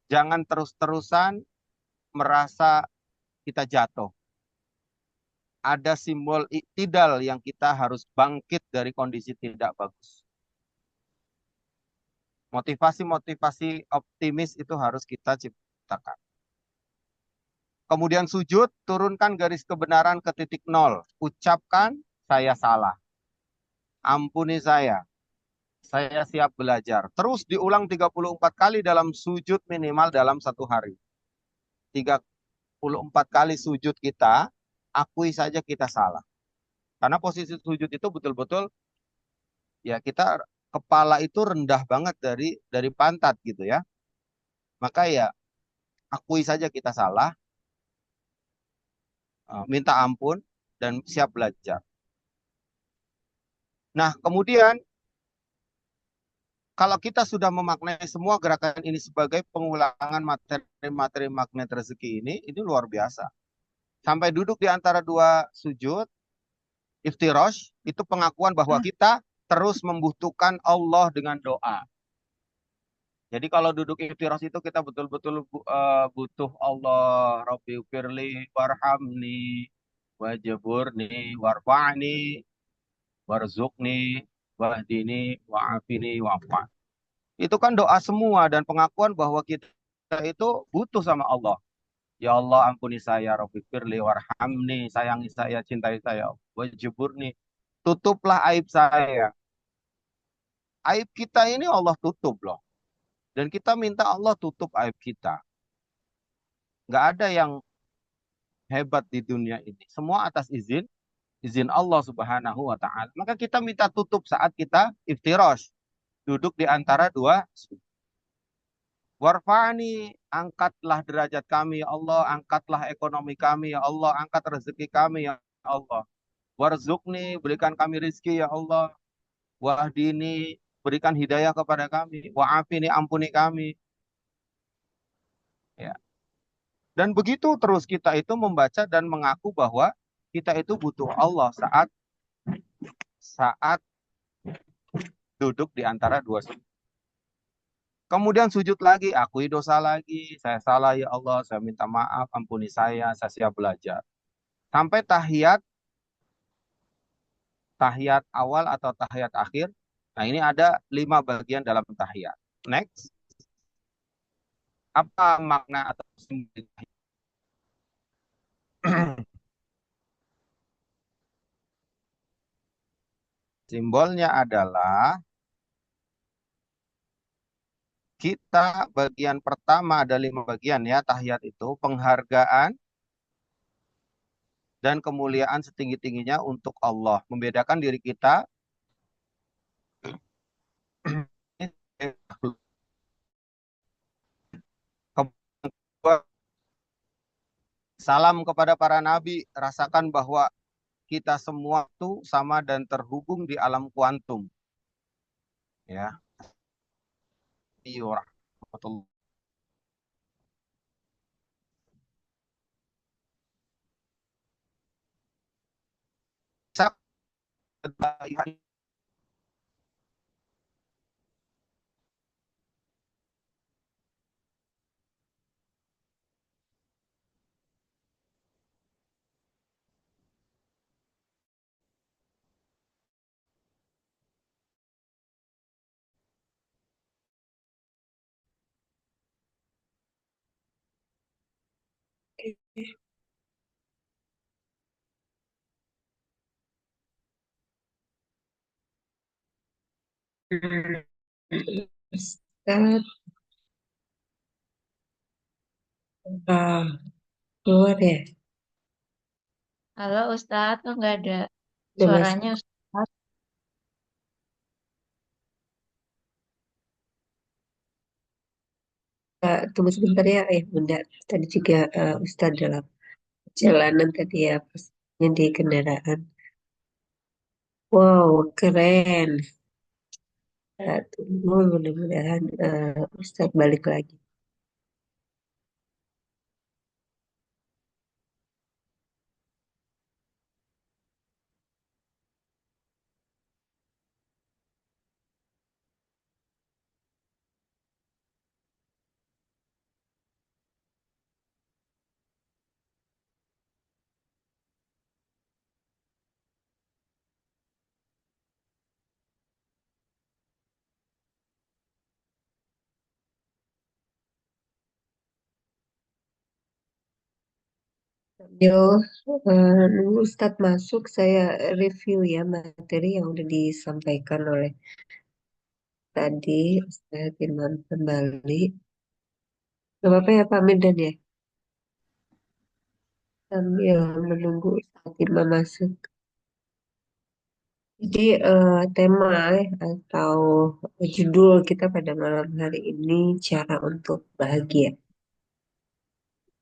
Jangan terus-terusan merasa kita jatuh. Ada simbol iktidal yang kita harus bangkit dari kondisi tidak bagus. Motivasi-motivasi optimis itu harus kita ciptakan. Kemudian sujud, turunkan garis kebenaran ke titik nol. Ucapkan, saya salah. Ampuni saya siap belajar. Terus diulang 34 kali dalam sujud minimal dalam satu hari. 34 kali sujud kita, akui saja kita salah. Karena posisi sujud itu betul-betul, ya kita kepala itu rendah banget dari pantat gitu ya. Maka ya akui saja kita salah, minta ampun, dan siap belajar. Nah, kemudian kalau kita sudah memaknai semua gerakan ini sebagai pengulangan materi-materi magnet rezeki ini luar biasa. Sampai duduk di antara dua sujud, iftirosh, itu pengakuan bahwa kita terus membutuhkan Allah dengan doa. Jadi kalau duduk iftirosh itu kita betul-betul butuh Allah. Rabbi firli warhamni wajburni warfa'ni warzuqni wahdini wa'afini wa'afan. Itu kan doa semua dan pengakuan bahwa kita itu butuh sama Allah. Ya Allah ampuni saya, Rabbi firli warhamni, sayangi saya, cintai saya, wajburni, tutuplah aib saya. Aib kita ini Allah tutup loh. Dan kita minta Allah tutup aib kita. Nggak ada yang hebat di dunia ini. Semua atas izin Allah Subhanahu wa taala. Maka kita minta tutup saat kita iftirosh, duduk di antara dua. Warfa'ni, angkatlah derajat kami ya Allah, angkatlah ekonomi kami ya Allah, angkat rezeki kami ya Allah. Warzuqni, berikan kami rizki ya Allah. Wahdini, berikan hidayah kepada kami. Wa'afini, ampuni kami. Ya. Dan begitu terus kita itu membaca dan mengaku bahwa kita itu butuh Allah saat duduk di antara dua sujud. Kemudian sujud lagi, akui dosa lagi. Saya salah ya Allah, saya minta maaf, ampuni saya siap belajar. Sampai tahiyat awal atau tahiyat akhir. Nah ini ada 5 bagian dalam tahiyat. Next. Apa makna atau simbol tahiyat? Simbolnya adalah kita bagian pertama, ada 5 bagian ya tahiyat itu, penghargaan dan kemuliaan setinggi-tingginya untuk Allah. Membedakan diri kita salam kepada para nabi, rasakan bahwa kita semua itu sama dan terhubung di alam kuantum. Ya. Ustaz, keluar ya? Halo Ustadz, kok nggak ada Udah masuk. suaranya? Tunggu sebentar ya, Bunda. Tadi juga Ustadz dalam perjalanan tadi ya, pasnya di kendaraan. Wow, keren. Tunggu mudah-mudahan Ustadz balik lagi. Sambil nunggu Ustadz masuk, saya review ya materi yang udah disampaikan oleh tadi Ustadz Imam kembali. Gak apa-apa ya Pak Medan ya, sambil menunggu Ustadz Imam masuk. Jadi tema atau judul kita pada malam hari ini cara untuk bahagia.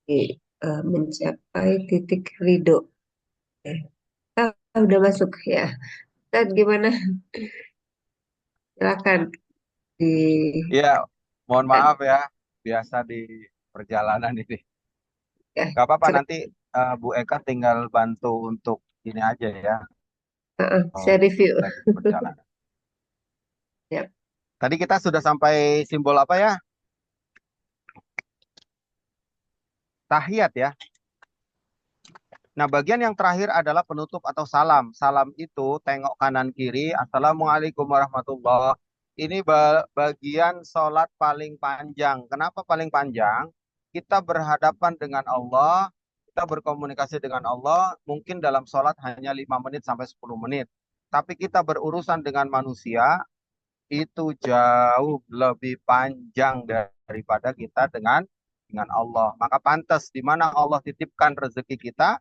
Jadi, mencapai titik ridho. Eh, udah masuk ya. Ustadz gimana? Silakan di Iya, mohon maaf ya, biasa di perjalanan ini. ya, Gak apa-apa silakan. nanti Bu Eka tinggal bantu untuk ini aja ya, Saya review. lagi di perjalanan. Ya. Tadi kita sudah sampai simbol apa ya? Tahiyat ya. Nah, bagian yang terakhir adalah penutup atau salam. Salam itu tengok kanan kiri. Assalamualaikum warahmatullah. Ini bagian sholat paling panjang. Kenapa paling panjang? Kita berhadapan dengan Allah, kita berkomunikasi dengan Allah, mungkin dalam sholat hanya 5 menit sampai 10 menit. Tapi kita berurusan dengan manusia, itu jauh lebih panjang daripada kita dengan Allah. Maka pantas di mana Allah titipkan rezeki kita,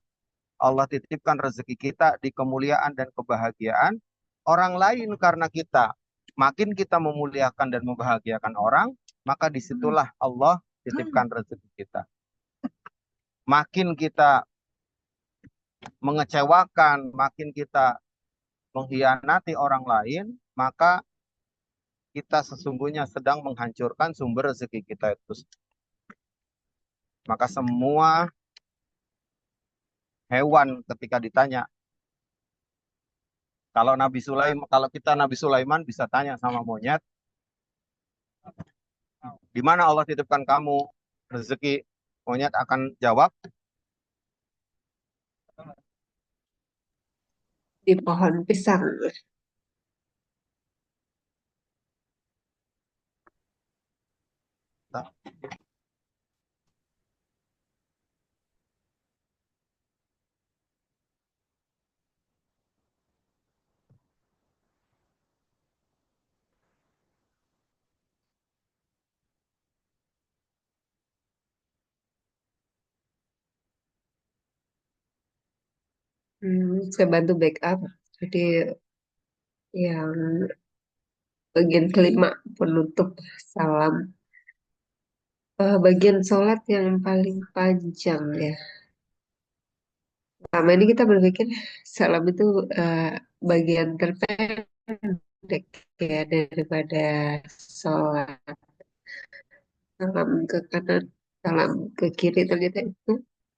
Allah titipkan rezeki kita di kemuliaan dan kebahagiaan orang lain karena kita. Makin kita memuliakan dan membahagiakan orang, maka disitulah Allah titipkan rezeki kita. Makin kita mengecewakan, makin kita mengkhianati orang lain, maka kita sesungguhnya sedang menghancurkan sumber rezeki kita itu. Maka semua hewan ketika ditanya, kalau kita Nabi Sulaiman bisa tanya sama monyet, di mana Allah titipkan kamu rezeki? Monyet akan jawab, Di pohon pisang. Saya bantu backup. Jadi yang bagian kelima penutup salam. Bagian sholat yang paling panjang ya. Pertama ini kita berpikir salam itu eh, bagian terpendek ya daripada sholat. Salam ke kanan, salam ke kiri ternyata itu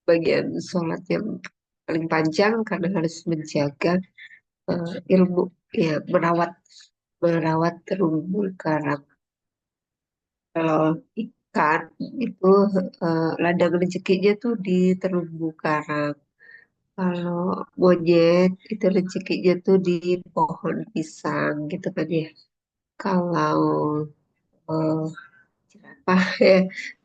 bagian sholat yang paling panjang karena harus menjaga ilmu ya merawat merawat terumbu karang. Kalau ikan itu ladang rezekinya tuh di terumbu karang. Kalau monyet itu rezekinya tuh di pohon pisang gitu kan ya. Kalau eh, jerapah ya,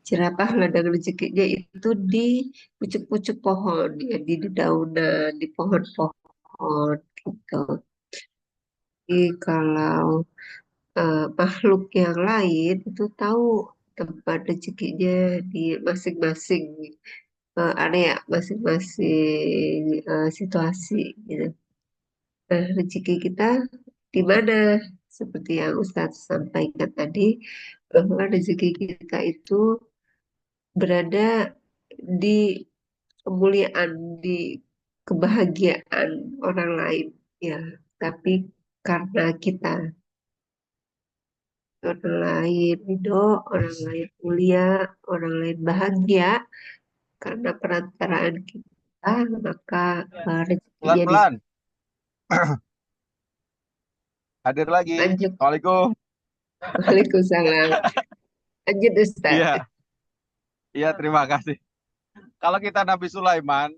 jerapah ladang rezekinya itu di pucuk-pucuk pohon ya, di dedaunan, di pohon-pohon gitu. Jadi kalau makhluk yang lain itu tahu tempat rezekinya di masing-masing area, masing-masing situasi gitu. Nah, rezeki kita di mana? Seperti yang Ustadz sampaikan tadi, bahwa rezeki kita itu berada di kemuliaan, di kebahagiaan orang lain. Ya, tapi karena kita orang lain ridho, orang lain mulia, orang lain bahagia karena perantaraan kita, maka rezeki jadi Pelan-pelan. Hadir lagi. lanjut. Assalamualaikum. Waalaikumsalam. Lanjut Ustaz. Iya, iya terima kasih. Kalau kita Nabi Sulaiman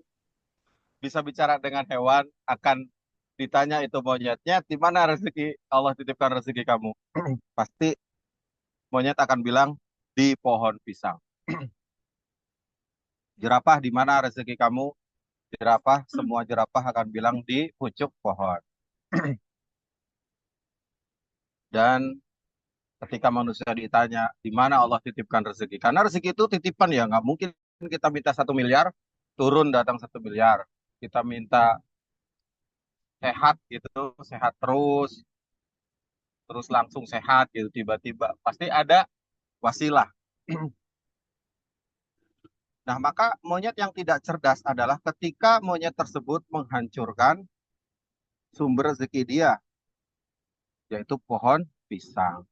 bisa bicara dengan hewan, akan ditanya itu monyetnya, di mana rezeki Allah titipkan rezeki kamu? Pasti monyet akan bilang di pohon pisang. Jerapah di mana rezeki kamu? Jerapah, semua jerapah akan bilang di pucuk pohon. Dan ketika manusia ditanya di mana Allah titipkan rezeki, karena rezeki itu titipan ya, nggak mungkin kita minta 1 miliar turun datang 1 miliar. Kita minta sehat gitu, sehat terus langsung sehat gitu tiba-tiba pasti ada wasilah. Nah, maka monyet yang tidak cerdas adalah ketika monyet tersebut menghancurkan sumber rezeki dia, yaitu pohon pisang.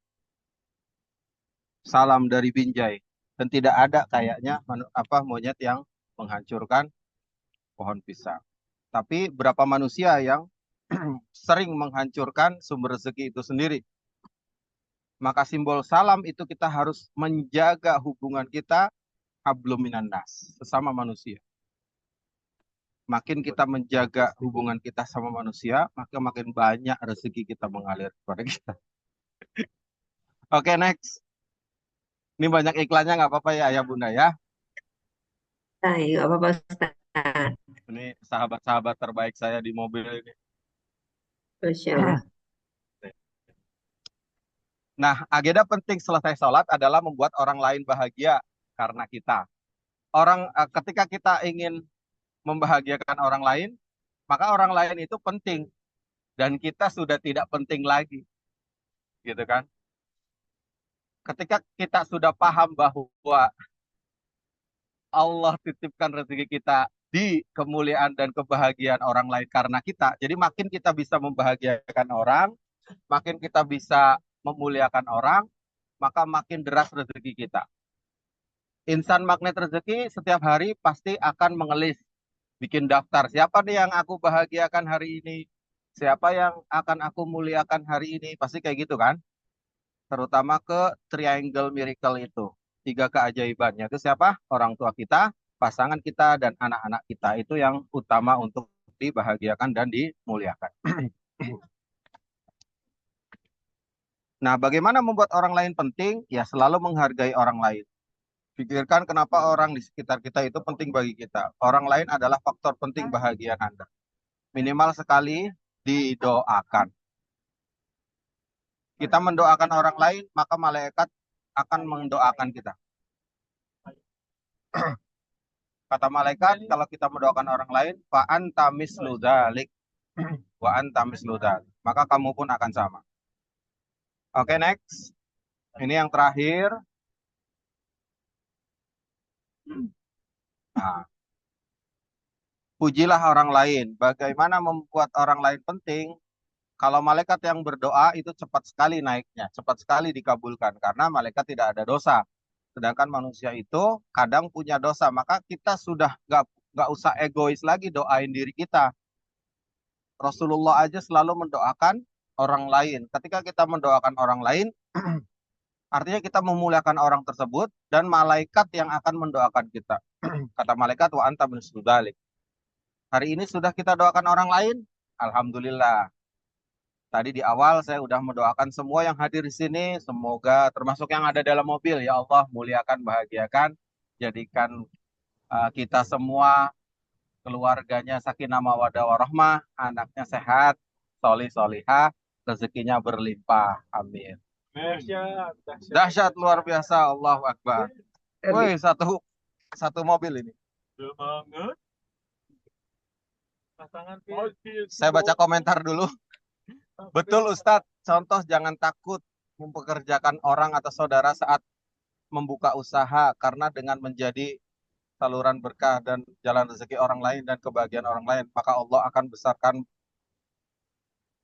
Salam dari Binjai. Dan tidak ada kayaknya monyet yang menghancurkan pohon pisang. Tapi berapa manusia yang sering menghancurkan sumber rezeki itu sendiri. Maka simbol salam itu kita harus menjaga hubungan kita hablum minan nas, sesama manusia. Makin kita menjaga hubungan kita sama manusia, maka makin banyak rezeki kita mengalir kepada kita. Oke, next. Ini banyak iklannya, nggak apa-apa ya, ayah bunda ya. Ayo, apa-apa Ustaz. Ini sahabat-sahabat terbaik saya di mobil ini. Masya Allah. Nah, agenda penting selesai sholat adalah membuat orang lain bahagia karena kita. Ketika kita ingin membahagiakan orang lain, maka orang lain itu penting dan kita sudah tidak penting lagi, gitu kan? Ketika kita sudah paham bahwa Allah titipkan rezeki kita di kemuliaan dan kebahagiaan orang lain karena kita, jadi makin kita bisa membahagiakan orang, makin kita bisa memuliakan orang, maka makin deras rezeki kita. Insan magnet rezeki setiap hari pasti akan mengelis, bikin daftar. Siapa nih yang aku bahagiakan hari ini? Siapa yang akan aku muliakan hari ini? Pasti kayak gitu kan? Terutama ke triangle miracle itu. 3 keajaibannya itu siapa? Orang tua kita, pasangan kita, dan anak-anak kita. Itu yang utama untuk dibahagiakan dan dimuliakan. Nah, bagaimana membuat orang lain penting? Ya, selalu menghargai orang lain. Pikirkan kenapa orang di sekitar kita itu penting bagi kita. Orang lain adalah faktor penting bahagia Anda. Minimal sekali didoakan. Kita mendoakan orang lain, maka malaikat akan mendoakan kita. Kata malaikat, kalau kita mendoakan orang lain, fa anta mislu dzalik wa anta mislu dzalik. Maka kamu pun akan sama. Oke, next. Ini yang terakhir. Nah, pujilah orang lain. Bagaimana membuat orang lain penting? Kalau malaikat yang berdoa itu cepat sekali naiknya, cepat sekali dikabulkan karena malaikat tidak ada dosa. Sedangkan manusia itu kadang punya dosa, maka kita sudah nggak usah egois lagi doain diri kita. Rasulullah aja selalu mendoakan orang lain. Ketika kita mendoakan orang lain, artinya kita memuliakan orang tersebut dan malaikat yang akan mendoakan kita. Kata malaikat, wa anta min dzalik. Hari ini sudah kita doakan orang lain, alhamdulillah. Tadi di awal saya udah mendoakan semua yang hadir di sini, semoga termasuk yang ada dalam mobil, ya Allah muliakan, bahagiakan, jadikan kita semua, keluarganya sakinah mawaddah warahmah, anaknya sehat, solih solihah, rezekinya berlimpah, amin. Dahsyat luar biasa, Allahu Akbar. Woi, satu mobil ini. Saya baca komentar dulu. Betul Ustadz, contoh jangan takut mempekerjakan orang atau saudara saat membuka usaha karena dengan menjadi saluran berkah dan jalan rezeki orang lain dan kebahagiaan orang lain, maka Allah akan besarkan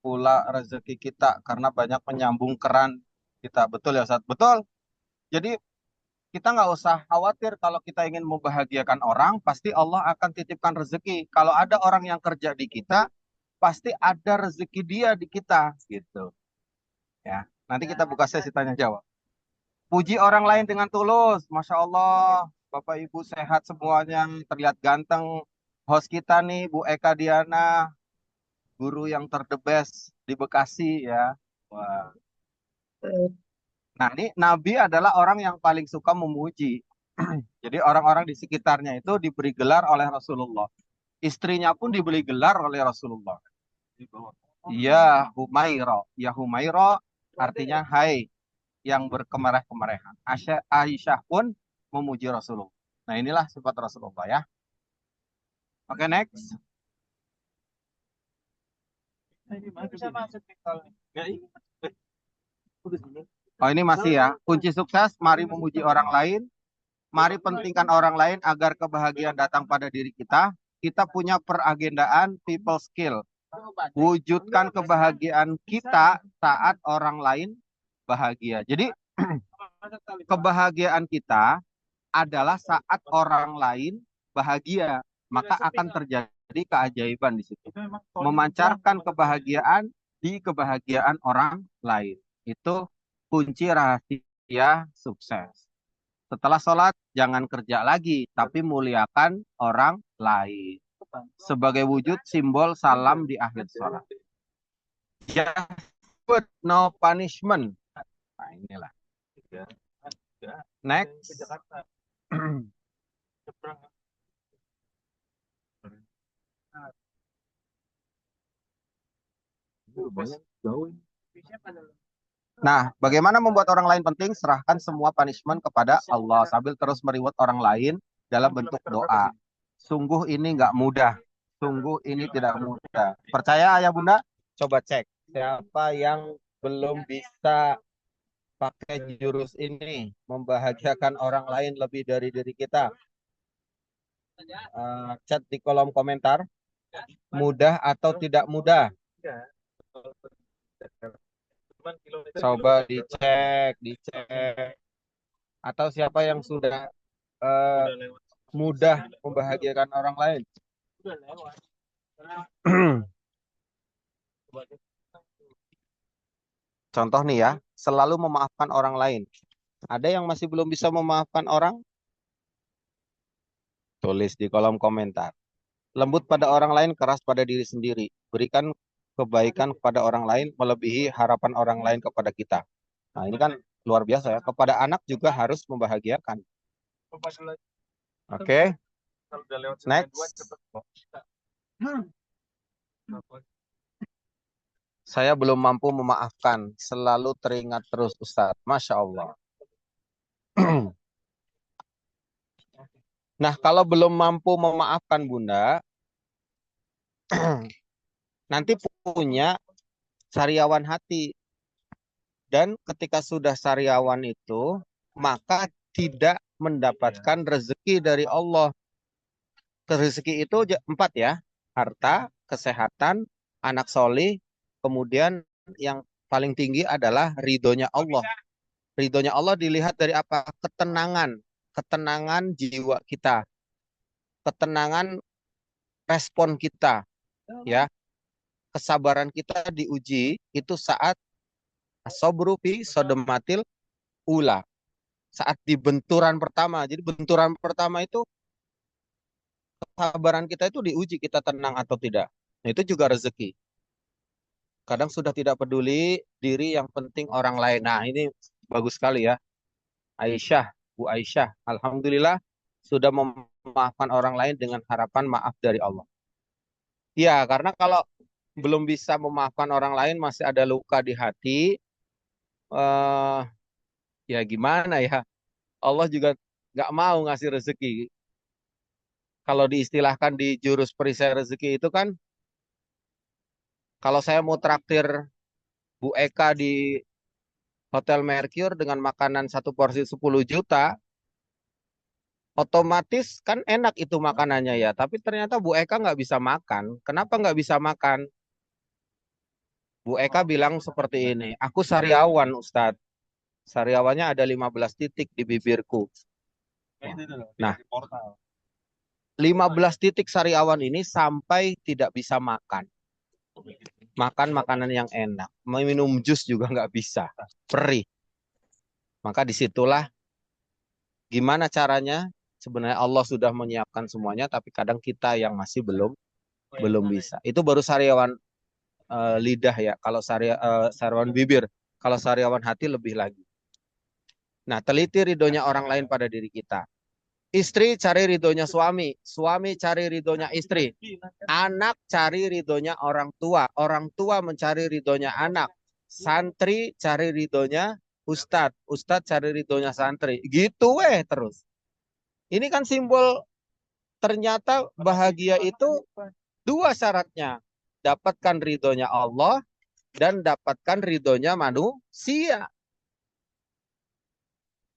pula rezeki kita karena banyak menyambung keran kita. Betul ya Ustaz? Betul. Jadi kita nggak usah khawatir kalau kita ingin membahagiakan orang, pasti Allah akan titipkan rezeki. Kalau ada orang yang kerja di kita, pasti ada rezeki dia di kita, gitu. Ya, nanti kita buka sesi tanya jawab. Puji orang lain dengan tulus, masya Allah, Bapak Ibu sehat semuanya, terlihat ganteng. Host kita nih, Bu Eka Diana, guru yang terdebes di Bekasi ya. Wah. Eh, Nah, ini Nabi adalah orang yang paling suka memuji. Jadi orang-orang di sekitarnya itu diberi gelar oleh Rasulullah. Istrinya pun diberi gelar oleh Rasulullah. Ya Humaira. Ya Humaira artinya hai yang berkemerah-kemerahan. Aisyah pun memuji Rasulullah. Nah inilah sifat Rasulullah ya. Oke next. Oh ini masih ya. Kunci sukses, mari memuji orang lain. Mari pentingkan orang lain agar kebahagiaan datang pada diri kita. Kita punya peragendaan people skill. Wujudkan kebahagiaan kita saat orang lain bahagia. Jadi kebahagiaan kita adalah saat orang lain bahagia. Maka akan terjadi keajaiban di situ. Memancarkan kebahagiaan di kebahagiaan orang lain. Itu kunci rahasia sukses. Setelah sholat, jangan kerja lagi, tapi muliakan orang lain. Sebagai wujud simbol salam di akhir sholat. Just food, no punishment. Nah, inilah. Next. Nah, bagaimana membuat orang lain penting? Serahkan semua punishment kepada Allah sambil terus mereward orang lain dalam bentuk doa. Sungguh ini nggak mudah. Sungguh ini tidak mudah. Percaya ayah bunda? Coba cek. Siapa yang belum bisa pakai jurus ini? Membahagiakan orang lain lebih dari diri kita. Chat di kolom komentar. Mudah atau tidak mudah? Coba dicek. Atau siapa yang sudah mudah membahagiakan orang lain? Contoh nih ya, selalu memaafkan orang lain. Ada yang masih belum bisa memaafkan orang? Tulis di kolom komentar. Lembut pada orang lain, keras pada diri sendiri. Berikan kebaikan kepada orang lain, melebihi harapan orang lain kepada kita. Nah ini kan luar biasa ya. Kepada anak juga harus membahagiakan. Oke. Next. Saya belum mampu memaafkan. Selalu teringat terus Ustadz. Masya Allah. Nah kalau belum mampu memaafkan Bunda, nanti punya sariawan hati. Dan ketika sudah sariawan itu, maka tidak mendapatkan rezeki dari Allah. Rezeki itu 4 ya. Harta, kesehatan, anak solih, kemudian yang paling tinggi adalah ridhonya Allah. Ridhonya Allah dilihat dari apa? Ketenangan. Ketenangan jiwa kita. Ketenangan respon kita. Ya. Kesabaran kita diuji itu saat asobru fi sodomatil ula. Saat di benturan pertama. Jadi benturan pertama itu kesabaran kita itu diuji, kita tenang atau tidak. Nah, itu juga rezeki. Kadang sudah tidak peduli diri, yang penting orang lain. Nah ini bagus sekali ya. Aisyah, Bu Aisyah, alhamdulillah sudah memaafkan orang lain dengan harapan maaf dari Allah. Ya, karena kalau belum bisa memaafkan orang lain, masih ada luka di hati, ya gimana ya? Allah juga nggak mau ngasih rezeki. Kalau diistilahkan di jurus perisai rezeki itu kan, kalau saya mau traktir Bu Eka di Hotel Mercure dengan makanan satu porsi 10 juta, otomatis kan enak itu makanannya ya. Tapi ternyata Bu Eka nggak bisa makan. Kenapa nggak bisa makan? Bu Eka bilang seperti ini, aku sariawan Ustadz. Sariawannya ada 15 titik di bibirku. Nah, 15 titik sariawan ini sampai tidak bisa makan. Makan makanan yang enak. Minum jus juga nggak bisa. Perih. Maka disitulah gimana caranya. Sebenarnya Allah sudah menyiapkan semuanya, tapi kadang kita yang masih belum bisa. Itu baru sariawan lidah ya. Kalau sariawan bibir, kalau sariawan hati lebih lagi. Nah, teliti ridhonya orang lain pada diri kita. Istri cari ridhonya suami, suami cari ridhonya istri, anak cari ridhonya orang tua mencari ridhonya anak, santri cari ridhonya ustadz, ustadz cari ridhonya santri, gitu terus. Ini kan simbol ternyata bahagia itu dua syaratnya, dapatkan ridhonya Allah dan dapatkan ridhonya manusia.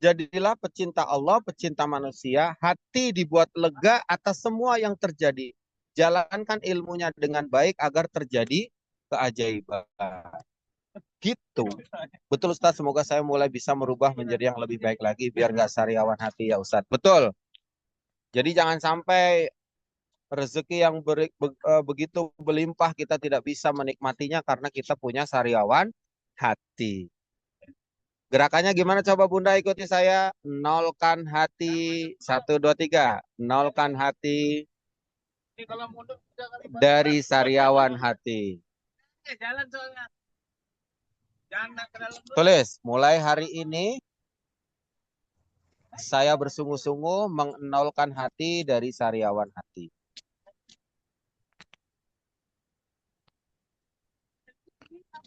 Jadilah pecinta Allah, pecinta manusia, hati dibuat lega atas semua yang terjadi. Jalankan ilmunya dengan baik agar terjadi keajaiban. Gitu. Betul Ustaz, semoga saya mulai bisa merubah menjadi yang lebih baik lagi biar nggak sariawan hati ya Ustaz. Betul. Jadi jangan sampai rezeki yang begitu berlimpah kita tidak bisa menikmatinya karena kita punya sariawan hati. Gerakannya gimana coba Bunda ikuti saya. Nolkan hati. 1, 2, 3. Nolkan hati dari sariawan hati. Tulis. Mulai hari ini saya bersungguh-sungguh menolkan hati dari sariawan hati.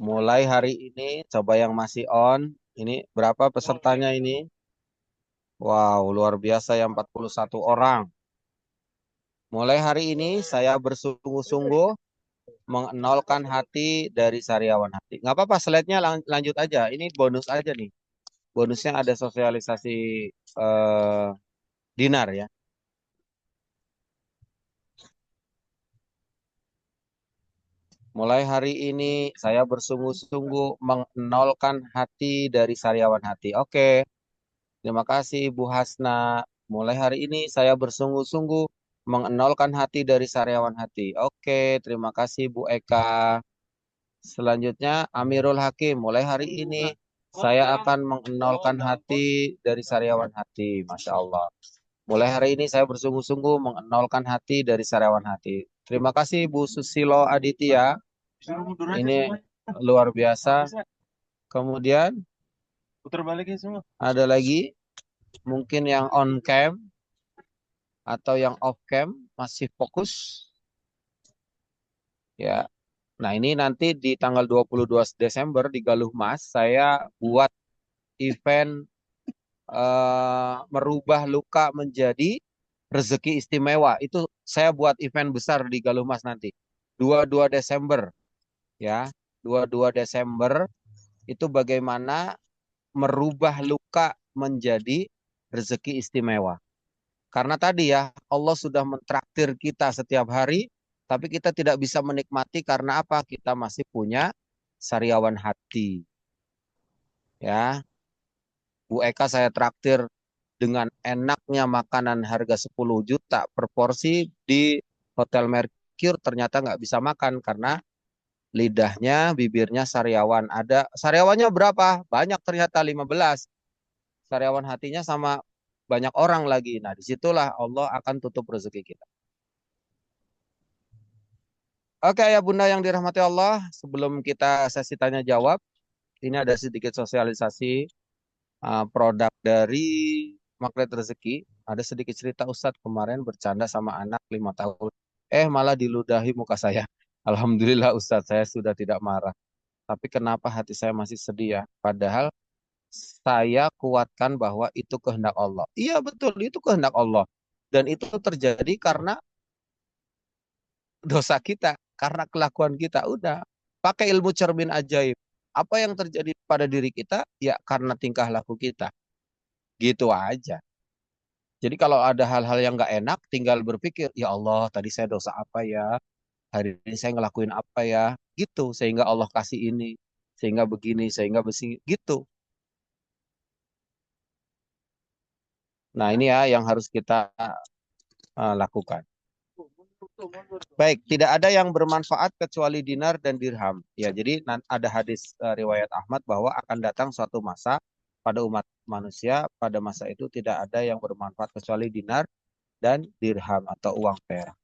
Mulai hari ini coba yang masih on. Ini berapa pesertanya ini? Wow, luar biasa ya 41 orang. Mulai hari ini saya bersungguh-sungguh mengenolkan hati dari sariawan hati. Nggak apa-apa, slide-nya lanjut aja. Ini bonus aja nih. Bonusnya ada sosialisasi dinar ya. Mulai hari ini saya bersungguh-sungguh mengenolkan hati dari sariawan hati. Oke, terima kasih Bu Hasna. Mulai hari ini saya bersungguh-sungguh mengenolkan hati dari sariawan hati. Oke, terima kasih Bu Eka. Selanjutnya Amirul Hakim. Mulai hari ini saya akan mengenolkan hati dari sariawan hati. Masya Allah. Mulai hari ini saya bersungguh-sungguh mengenolkan hati dari sariawan hati. Terima kasih Bu Susilo Aditya. Ini luar biasa. Kemudian ada lagi mungkin yang on cam atau yang off cam masih fokus. Ya. Nah, ini nanti di tanggal 22 Desember di Galuh Mas saya buat event merubah luka menjadi rezeki istimewa. Itu saya buat event besar di Galuh Mas nanti. 22 Desember ya. 22 Desember itu bagaimana merubah luka menjadi rezeki istimewa. Karena tadi ya Allah sudah mentraktir kita setiap hari, tapi kita tidak bisa menikmati karena apa? Kita masih punya sariawan hati. Ya. Bu Eka saya traktir dengan enaknya makanan harga 10 juta per porsi di Hotel Mercure ternyata nggak bisa makan karena lidahnya, bibirnya sariawan. Ada sariawannya berapa? Banyak ternyata 15. Sariawan hatinya sama banyak orang lagi. Nah, disitulah Allah akan tutup rezeki kita. Oke ya Bunda yang dirahmati Allah, sebelum kita sesi tanya jawab, ini ada sedikit sosialisasi produk dari Magnet Rezeki. Ada sedikit cerita Ustadz kemarin bercanda sama anak 5 tahun. Malah diludahi muka saya. Alhamdulillah Ustadz saya sudah tidak marah. Tapi kenapa hati saya masih sedih ya? Padahal saya kuatkan bahwa itu kehendak Allah. Iya betul, itu kehendak Allah. Dan itu terjadi karena dosa kita, karena kelakuan kita. Udah, pakai ilmu cermin ajaib. Apa yang terjadi pada diri kita? Ya karena tingkah laku kita. Gitu aja. Jadi kalau ada hal-hal yang nggak enak, tinggal berpikir, ya Allah, tadi saya dosa apa ya? Hari ini saya ngelakuin apa ya? Gitu, sehingga Allah kasih ini, sehingga begini, sehingga besi, gitu. Nah ini ya yang harus kita lakukan. Baik, tidak ada yang bermanfaat kecuali dinar dan dirham. Ya, jadi ada hadis riwayat Ahmad bahwa akan datang suatu masa pada umat manusia, pada masa itu tidak ada yang bermanfaat kecuali dinar dan dirham atau uang perak.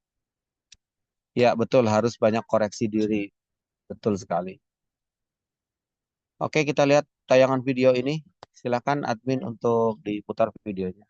Ya, betul, harus banyak koreksi diri. Betul sekali. Oke, kita lihat tayangan video ini. Silakan admin untuk diputar videonya.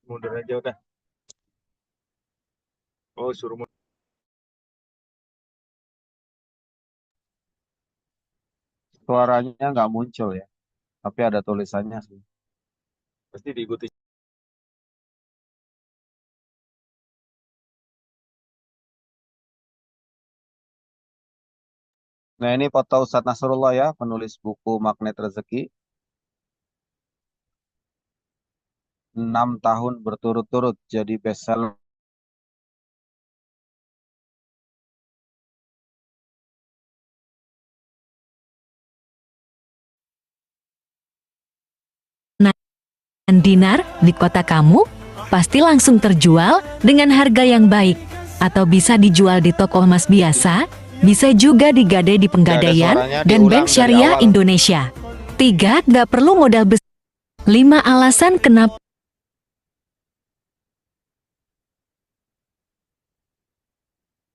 Mundur aja udah. Oh, suruh mundur. Suaranya nggak muncul ya, tapi ada tulisannya sih. Pasti diikuti. Nah ini foto Ustadz Nasrullah ya, penulis buku Magnet Rezeki. 6 tahun berturut-turut jadi bestseller. Dinar di kota kamu pasti langsung terjual dengan harga yang baik, atau bisa dijual di toko emas biasa, bisa juga digadai di Penggadaian dan Bank Syariah Indonesia. 3. Nggak perlu modal besar. 5 alasan kenapa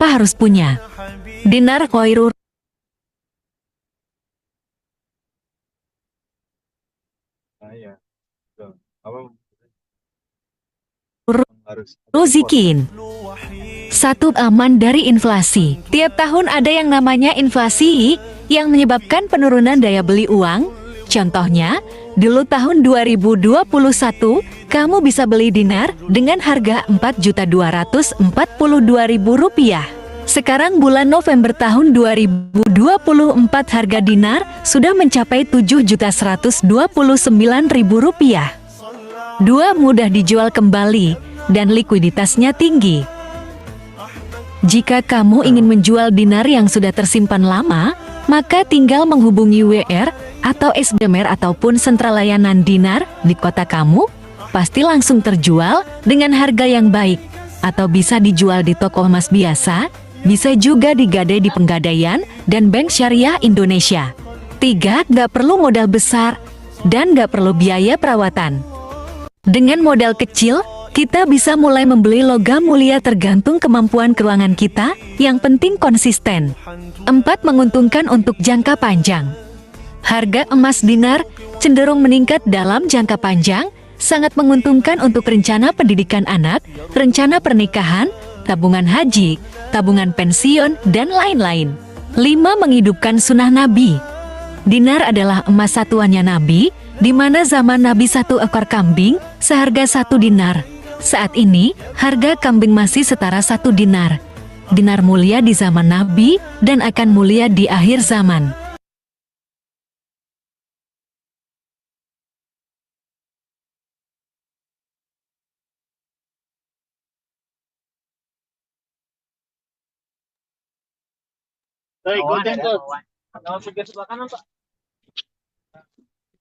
harus punya dinar khairur. Ruzikin. 1. Aman dari inflasi. Tiap tahun ada yang namanya inflasi yang menyebabkan penurunan daya beli uang. Contohnya, dulu tahun 2021, kamu bisa beli dinar dengan harga Rp4.242.000. Sekarang bulan November tahun 2024 harga dinar sudah mencapai Rp7.129.000. 2. Mudah dijual kembali dan likuiditasnya tinggi. Jika kamu ingin menjual dinar yang sudah tersimpan lama, maka tinggal menghubungi WR atau SDMR ataupun sentra layanan dinar di kota kamu, pasti langsung terjual dengan harga yang baik, atau bisa dijual di toko emas biasa, bisa juga digadai di Penggadaian dan Bank Syariah Indonesia. 3. Nggak perlu modal besar dan nggak perlu biaya perawatan. Dengan modal kecil, kita bisa mulai membeli logam mulia tergantung kemampuan keuangan kita, yang penting konsisten. 4. Menguntungkan untuk jangka panjang. Harga emas dinar cenderung meningkat dalam jangka panjang, sangat menguntungkan untuk rencana pendidikan anak, rencana pernikahan, tabungan haji, tabungan pensiun, dan lain-lain. 5. Menghidupkan sunnah Nabi. Dinar adalah emas satuannya Nabi, di mana zaman Nabi 1 ekor kambing seharga 1 dinar. Saat ini, harga kambing masih setara 1 dinar. Dinar mulia di zaman Nabi dan akan mulia di akhir zaman.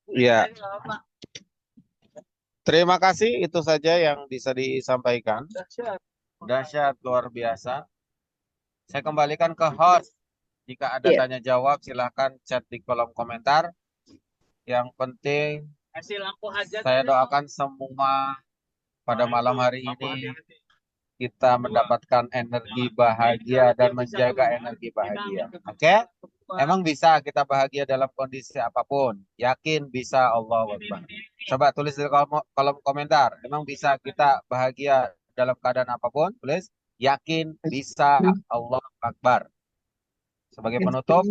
Ya, terima kasih. Itu saja yang bisa disampaikan. Dahsyat, luar biasa. Saya kembalikan ke host. Jika ada tanya jawab, silahkan chat di kolom komentar. Yang penting, saya doakan semua pada malam hari ini kita mendapatkan energi bahagia dan menjaga energi bahagia. Oke? Emang bisa kita bahagia dalam kondisi apapun? Yakin bisa, Allah Akbar. Coba tulis di kolom komentar. Emang bisa kita bahagia dalam keadaan apapun? Tulis. Yakin bisa, Allah Akbar. Sebagai penutup,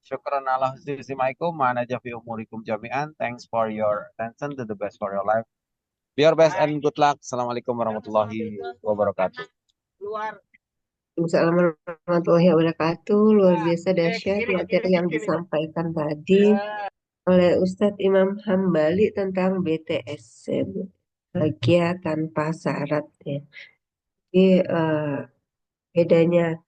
syukran ala husni istimaikum. Ma'ana fi umurikum jami'an. Thanks for your attention. To the best for your life. Be your best and good luck. Assalamualaikum warahmatullahi wabarakatuh. Assalamualaikum warahmatullahi wabarakatuh. Luar biasa dahsyat materi yang disampaikan tadi oleh Ustadz Imam Hambali tentang BTS, bahagia tanpa syarat ya. Jadi bedanya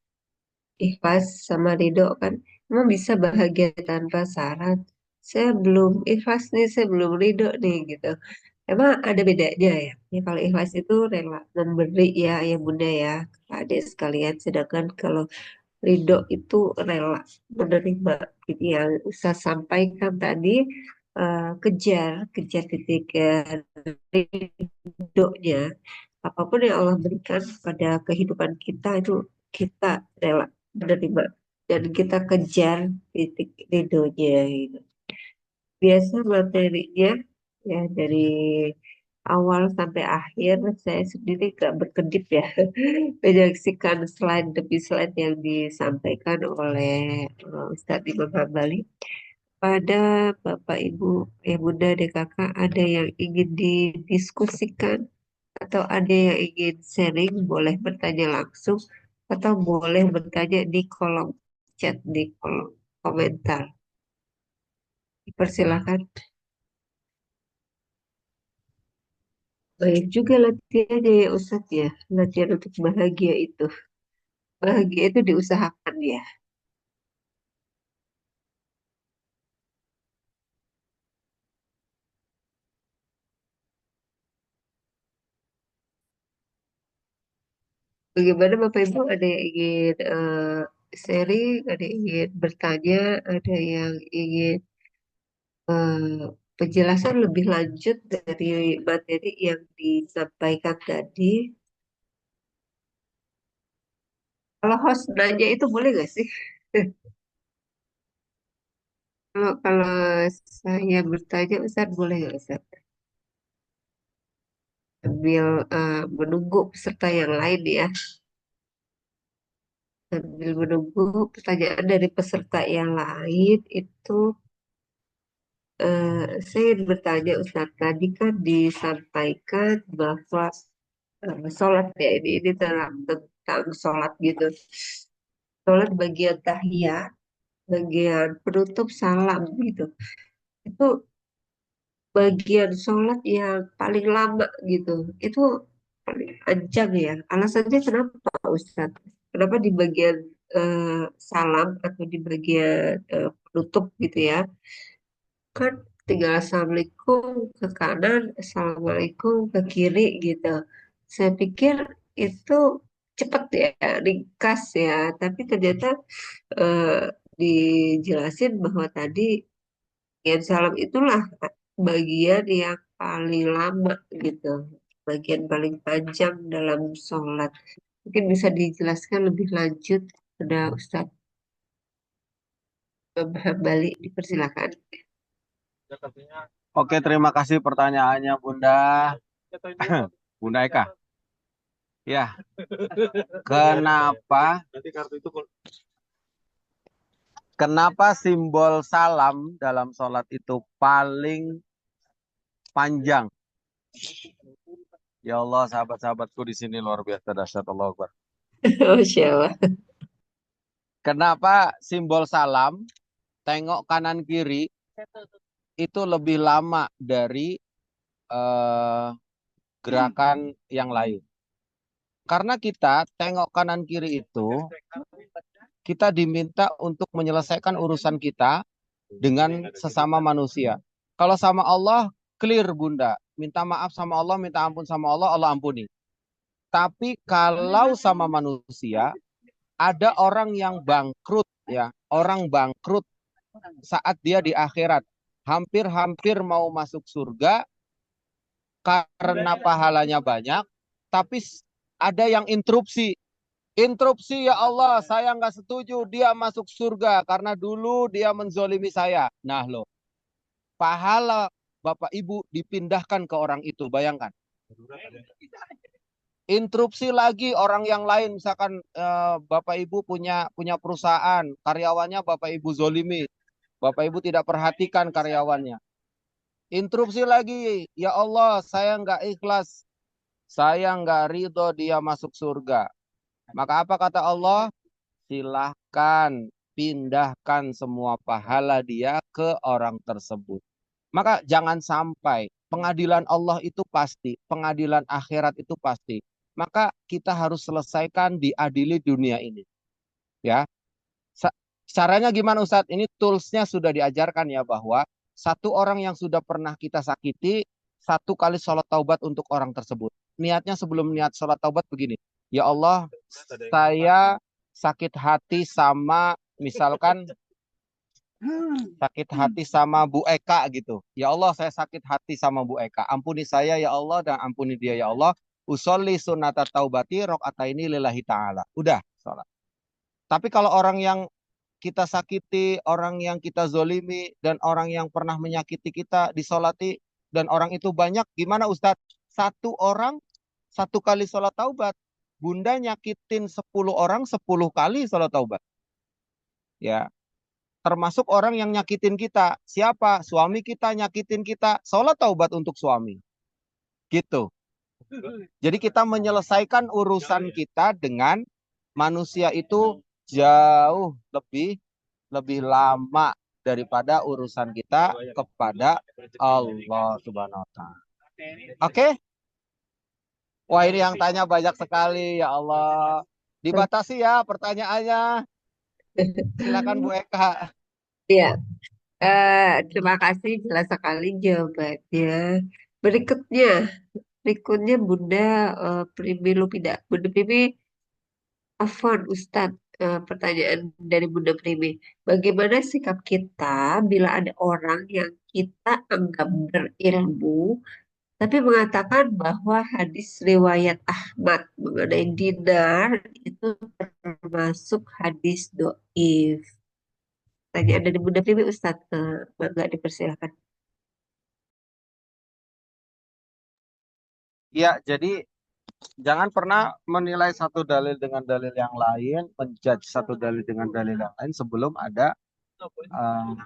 ikhlas sama ridho kan, emang bisa bahagia tanpa syarat. Saya belum ikhlas nih, saya belum ridho nih gitu. Emang ada bedanya ya. Ya kalau ikhlas itu rela memberi ya ayah bunda ya, adik sekalian. Sedangkan kalau ridho itu rela menerima. Jadi yang saya sampaikan tadi, kejar titik ridhonya. Apapun yang Allah berikan pada kehidupan kita itu kita rela menerima dan kita kejar titik ridhonya gitu. Biasa materinya ya dari awal sampai akhir saya sendiri gak berkedip ya menyaksikan slide demi slide yang disampaikan oleh Ustadz Imam Hambali. Pada Bapak Ibu, ya Bunda, Adik Kakak, ada yang ingin didiskusikan atau ada yang ingin sharing, boleh bertanya langsung atau boleh bertanya di kolom chat, di kolom komentar. Dipersilakan. Baik juga latihannya ya Ustadz ya. Latihan untuk bahagia itu. Bahagia itu diusahakan ya. Bagaimana Bapak Ibu, ada yang ingin sharing, ada yang ingin bertanya, ada yang ingin penjelasan lebih lanjut dari materi yang disampaikan tadi. Kalau host nanya itu boleh nggak sih? Kalau saya bertanya, Ustaz boleh nggak Ustaz? Sambil menunggu peserta yang lain ya. Sambil menunggu pertanyaan dari peserta yang lain itu, saya ingin bertanya Ustaz, tadi kan disampaikan bahwa sholat ya, ini tentang sholat gitu. Sholat bagian tahiyat, bagian penutup salam gitu. Itu bagian sholat yang paling lama gitu. Itu paling panjang ya. Alasannya kenapa Ustaz? Kenapa di bagian salam atau di bagian penutup gitu ya? Kan tinggal assalamualaikum ke kanan, assalamualaikum ke kiri gitu. Saya pikir itu cepat ya, ringkas ya. Tapi ternyata eh, dijelasin bahwa tadi bagian salam itulah bagian yang paling lama gitu, bagian paling panjang dalam sholat. Mungkin bisa dijelaskan lebih lanjut pada Ustadz Hambali, dipersilakan. Oke, terima kasih pertanyaannya Bunda. Bunda Eka. Ya, kenapa simbol salam dalam sholat itu paling panjang? Ya Allah, sahabat-sahabatku di sini luar biasa dahsyat, Allah Akbar. Masya Allah. Kenapa simbol salam tengok kanan kiri itu lebih lama dari gerakan yang lain? Karena kita tengok kanan kiri itu, kita diminta untuk menyelesaikan urusan kita dengan sesama manusia. Kalau sama Allah, clear Bunda. Minta maaf sama Allah, minta ampun sama Allah, Allah ampuni. Tapi kalau sama manusia, ada orang yang bangkrut ya, orang bangkrut saat dia di akhirat. Hampir-hampir mau masuk surga karena pahalanya banyak, tapi ada yang interupsi. Interupsi, ya Allah, saya nggak setuju dia masuk surga karena dulu dia menzolimi saya. Nah loh, pahala Bapak Ibu dipindahkan ke orang itu, bayangkan. Interupsi lagi orang yang lain, misalkan Bapak Ibu punya perusahaan, karyawannya Bapak Ibu zolimi, Bapak Ibu tidak perhatikan karyawannya. Interupsi lagi, ya Allah, saya nggak ikhlas, saya nggak ridho dia masuk surga. Maka apa kata Allah? Silahkan pindahkan semua pahala dia ke orang tersebut. Maka jangan sampai pengadilan Allah itu pasti, pengadilan akhirat itu pasti. Maka kita harus selesaikan diadili dunia ini. Ya, caranya gimana Ustadz? Ini toolsnya sudah diajarkan ya bahwa satu orang yang sudah pernah kita sakiti, satu kali sholat taubat untuk orang tersebut. Niatnya sebelum niat sholat taubat begini. Ya Allah, saya sakit hati sama misalkan sakit hati sama Bu Eka gitu. Ya Allah, saya sakit hati sama Bu Eka. Ampuni saya ya Allah dan ampuni dia ya Allah. Usolli sunnata taubati rok'ataini lillahi ta'ala. Udah, sholat. Tapi kalau orang yang kita sakiti, orang yang kita zolimi, dan orang yang pernah menyakiti kita disolati, dan orang itu banyak, gimana Ustadz? Satu orang, satu kali sholat taubat. Bunda nyakitin 10 orang, 10 kali sholat taubat. Ya, termasuk orang yang nyakitin kita. Siapa? Suami kita nyakitin kita. Sholat taubat untuk suami. Gitu. Jadi kita menyelesaikan urusan kita dengan manusia itu jauh lebih lama daripada urusan kita kepada Allah Subhanahu wa taala. Oke? Wah, ini yang tanya banyak sekali ya Allah. Dibatasi ya pertanyaannya. Silakan Bu Eka. Ya, terima kasih jelas sekali jawabannya. Berikutnya, berikutnya Bunda Primi Lupida. Bunda Primi, Afwan Ustadz, pertanyaan dari Bunda Primi. Bagaimana sikap kita bila ada orang yang kita anggap berilmu, tapi mengatakan bahwa hadis riwayat Ahmad mengenai dinar itu termasuk hadis doif? Pertanyaan dari Bunda Primi, Ustadz, mangga dipersilakan. Ya, jadi jangan pernah menilai satu dalil dengan dalil yang lain, menjudge satu dalil dengan dalil yang lain sebelum ada uh,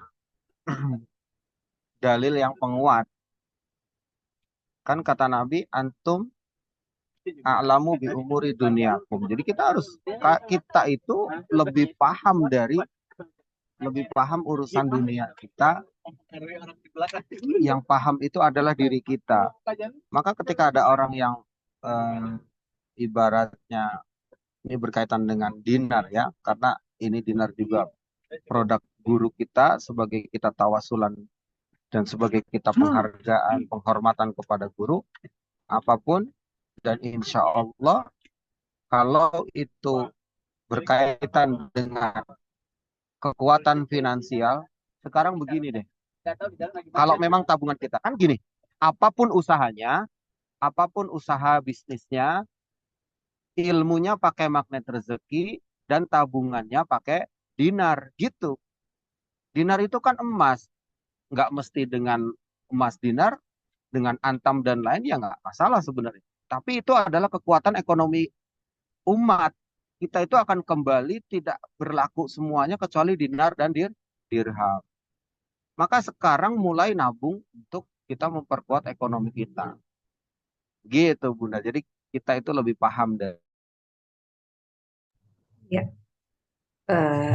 dalil yang penguat. Kan kata Nabi, antum a'lamu bi umuri dunyakum. Jadi kita itu lebih paham urusan dunia kita. Yang paham itu adalah diri kita. Maka ketika ada orang yang ibaratnya ini berkaitan dengan dinar ya, karena ini dinar juga produk guru kita sebagai kita tawasulan dan sebagai kita penghargaan, penghormatan kepada guru, apapun, dan insya Allah kalau itu berkaitan dengan kekuatan finansial, sekarang begini deh, kalau memang tabungan kita kan gini, apapun usahanya, apapun usaha bisnisnya, ilmunya pakai magnet rezeki dan tabungannya pakai dinar gitu. Dinar itu kan emas, nggak mesti dengan emas dinar, dengan antam dan lain ya nggak masalah sebenarnya. Tapi itu adalah kekuatan ekonomi umat. Kita itu akan kembali tidak berlaku semuanya kecuali dinar dan dirham. Maka sekarang mulai nabung untuk kita memperkuat ekonomi kita. Gitu Bunda. Jadi kita itu lebih paham deh. Ya,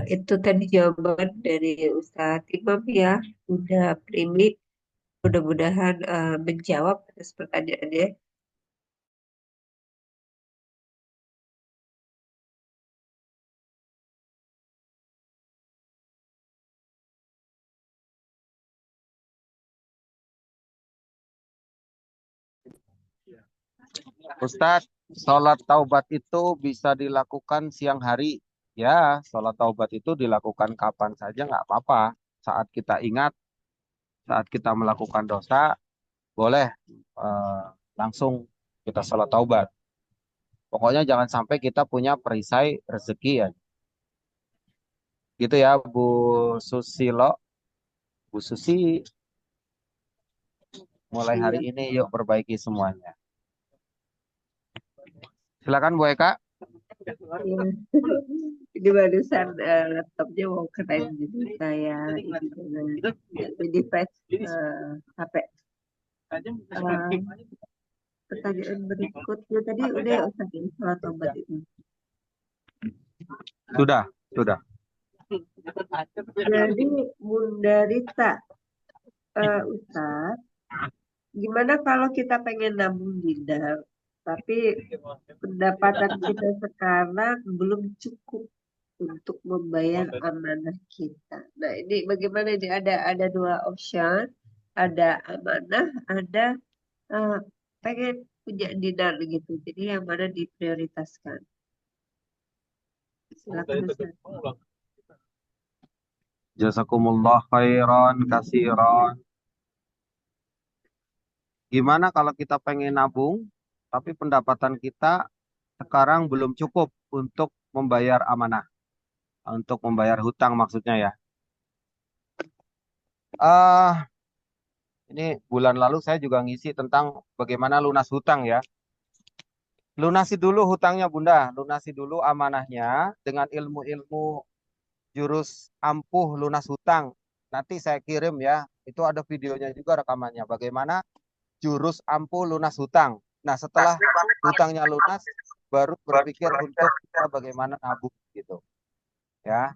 itu tadi jawaban dari Ustadz Imam ya, Bunda Primi. Mudah-mudahan menjawab atas pertanyaannya. Ustadz, sholat taubat itu bisa dilakukan siang hari. Ya, sholat taubat itu dilakukan kapan saja nggak apa-apa. Saat kita ingat, saat kita melakukan dosa, boleh langsung kita sholat taubat. Pokoknya jangan sampai kita punya perisai rezeki ya. Gitu ya, Bu Susilo, Bu Susi, mulai hari Iya. ini yuk perbaiki semuanya. Silakan Bu Eka. Iya. Ini barusan laptopnya mau keren jadi saya ini dengan device HP. Eh, Pertanyaan berikutnya tadi udah ya Ustaz ya, sholat tobat itu. Sudah, sudah. Jadi Bunda Rita, Ustaz, gimana kalau kita pengen nabung bidang, tapi pendapatan kita sekarang belum cukup untuk membayar amanah kita. Nah ini bagaimana ini? Ada dua option, ada amanah, ada eh, pengen punya dinar gitu. Jadi yang mana diprioritaskan? Silakan Ustaz. Jazakumullah khairan kasiran. Gimana kalau kita pengen nabung, tapi pendapatan kita sekarang belum cukup untuk membayar amanah, untuk membayar hutang maksudnya ya. Ah, ini bulan lalu saya juga ngisi tentang bagaimana lunas hutang ya. Lunasi dulu hutangnya Bunda, lunasi dulu amanahnya dengan ilmu-ilmu jurus ampuh lunas hutang. Nanti saya kirim ya, itu ada videonya juga rekamannya. Bagaimana jurus ampuh lunas hutang. Nah setelah hutangnya lunas, baru berpikir untuk kita bagaimana nabung gitu ya.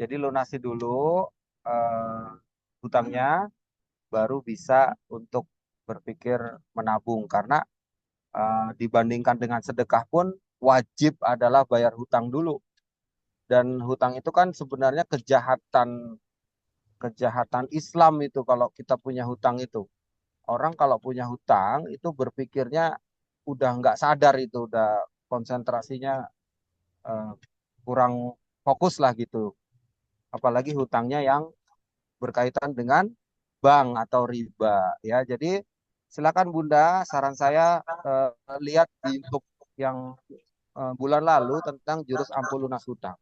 Jadi lunasi dulu eh, hutangnya, baru bisa untuk berpikir menabung. Karena dibandingkan dengan sedekah pun wajib adalah bayar hutang dulu. Dan hutang itu kan sebenarnya kejahatan Islam itu kalau kita punya hutang itu. Orang kalau punya hutang itu berpikirnya udah nggak sadar itu, udah konsentrasinya eh, kurang fokus lah gitu. Apalagi hutangnya yang berkaitan dengan bank atau riba ya. Jadi silakan Bunda, saran saya eh, lihat di YouTube yang bulan lalu tentang jurus ampuh lunas hutang.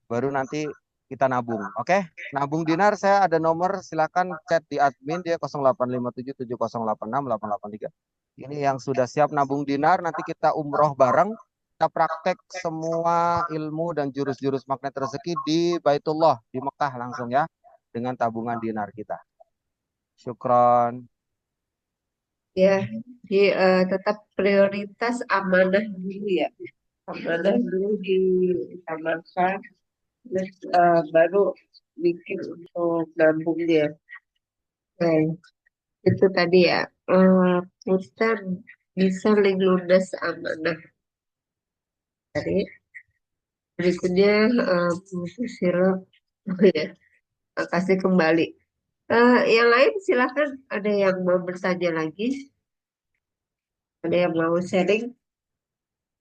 Baru nanti kita nabung. Oke? Nabung dinar saya ada nomor, silakan chat di admin dia 085770868883. Ini yang sudah siap nabung dinar, nanti kita umroh bareng. Kita praktek semua ilmu dan jurus-jurus magnet rezeki di Baitullah, di Mekah langsung ya. Dengan tabungan dinar kita. Syukron. Ya, jadi tetap prioritas amanah dulu ya. Amanah dulu diutamakan, terus baru mikir untuk nabung dia. Nah, itu tadi ya. Kita bisa lunas amanah. Tadi berikutnya Bu Susilo, ya, kasih kembali. Yang lain silakan. Ada yang mau bertanya lagi? Ada yang mau sharing?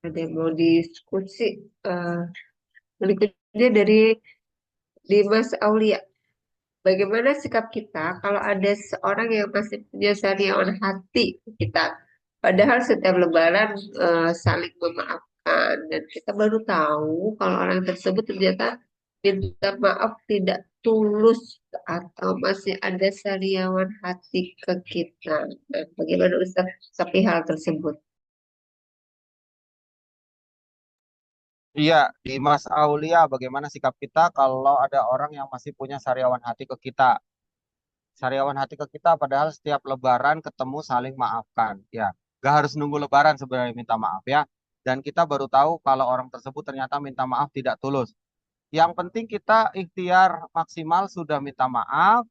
Ada yang mau diskusi? Eh, Berikutnya dari Dimas Aulia. Bagaimana sikap kita kalau ada seorang yang masih punya sariawan hati ke kita? Padahal setiap lebaran saling memaafkan dan kita baru tahu kalau orang tersebut ternyata minta maaf tidak tulus atau masih ada sariawan hati ke kita. Nah, bagaimana Ustaz sapi hal tersebut? Iya, di Mas Aulia, bagaimana sikap kita kalau ada orang yang masih punya sariawan hati ke kita? Sariawan hati ke kita, padahal setiap lebaran ketemu saling maafkan. Ya, gak harus nunggu lebaran sebenarnya minta maaf ya. Dan kita baru tahu kalau orang tersebut ternyata minta maaf tidak tulus. Yang penting kita ikhtiar maksimal sudah minta maaf.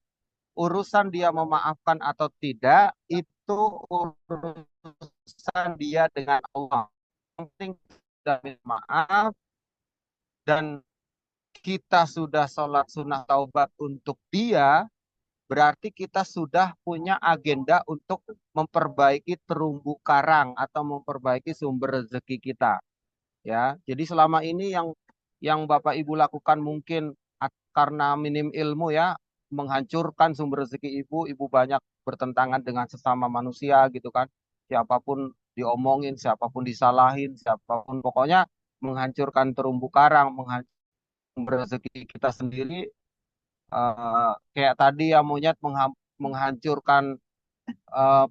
Urusan dia memaafkan atau tidak, itu urusan dia dengan Allah. Yang penting sudah minta maaf, dan kita sudah sholat sunnah taubat untuk dia, berarti kita sudah punya agenda untuk memperbaiki terumbu karang atau memperbaiki sumber rezeki kita. Ya, jadi selama ini yang Bapak Ibu lakukan mungkin karena minim ilmu ya, menghancurkan sumber rezeki ibu banyak bertentangan dengan sesama manusia gitu kan. Siapapun diomongin, siapapun disalahin, siapapun pokoknya menghancurkan terumbu karang, menghancurkan rezeki kita sendiri. Kayak tadi ya monyet menghancurkan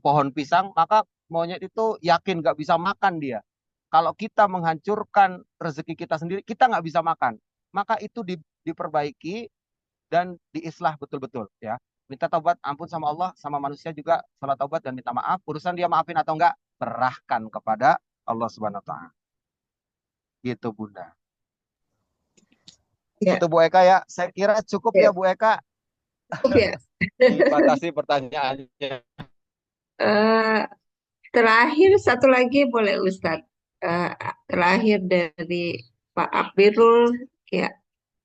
pohon pisang, maka monyet itu yakin gak bisa makan dia. Kalau kita menghancurkan rezeki kita sendiri, kita nggak bisa makan. Maka itu diperbaiki dan diislah betul-betul ya. Minta taubat ampun sama Allah, sama manusia juga salat taubat dan minta maaf. Urusan dia maafin atau enggak, serahkan kepada Allah Subhanahu wa taala. Gitu Bunda. Ya, Itu Bu Eka ya. Saya kira cukup ya ya, Bu Eka. cukup ya. Dibatasi pertanyaannya. Eh, Terakhir satu lagi boleh Ustadz. Eh, Terakhir dari Pak Abirul, ya,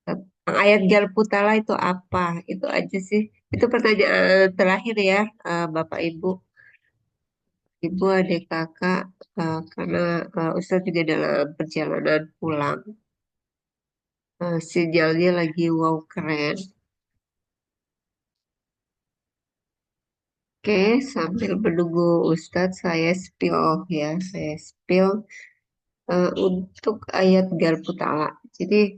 tentang ayat Jalputala itu apa? Itu aja sih. Itu pertanyaan terakhir ya, Bapak Ibu. Ibu, adik kakak, karena Ustadz juga dalam perjalanan pulang. Sinyalnya lagi wow keren. Oke, sambil menunggu Ustadz, saya spill ya, saya spill untuk ayat Garputala. Jadi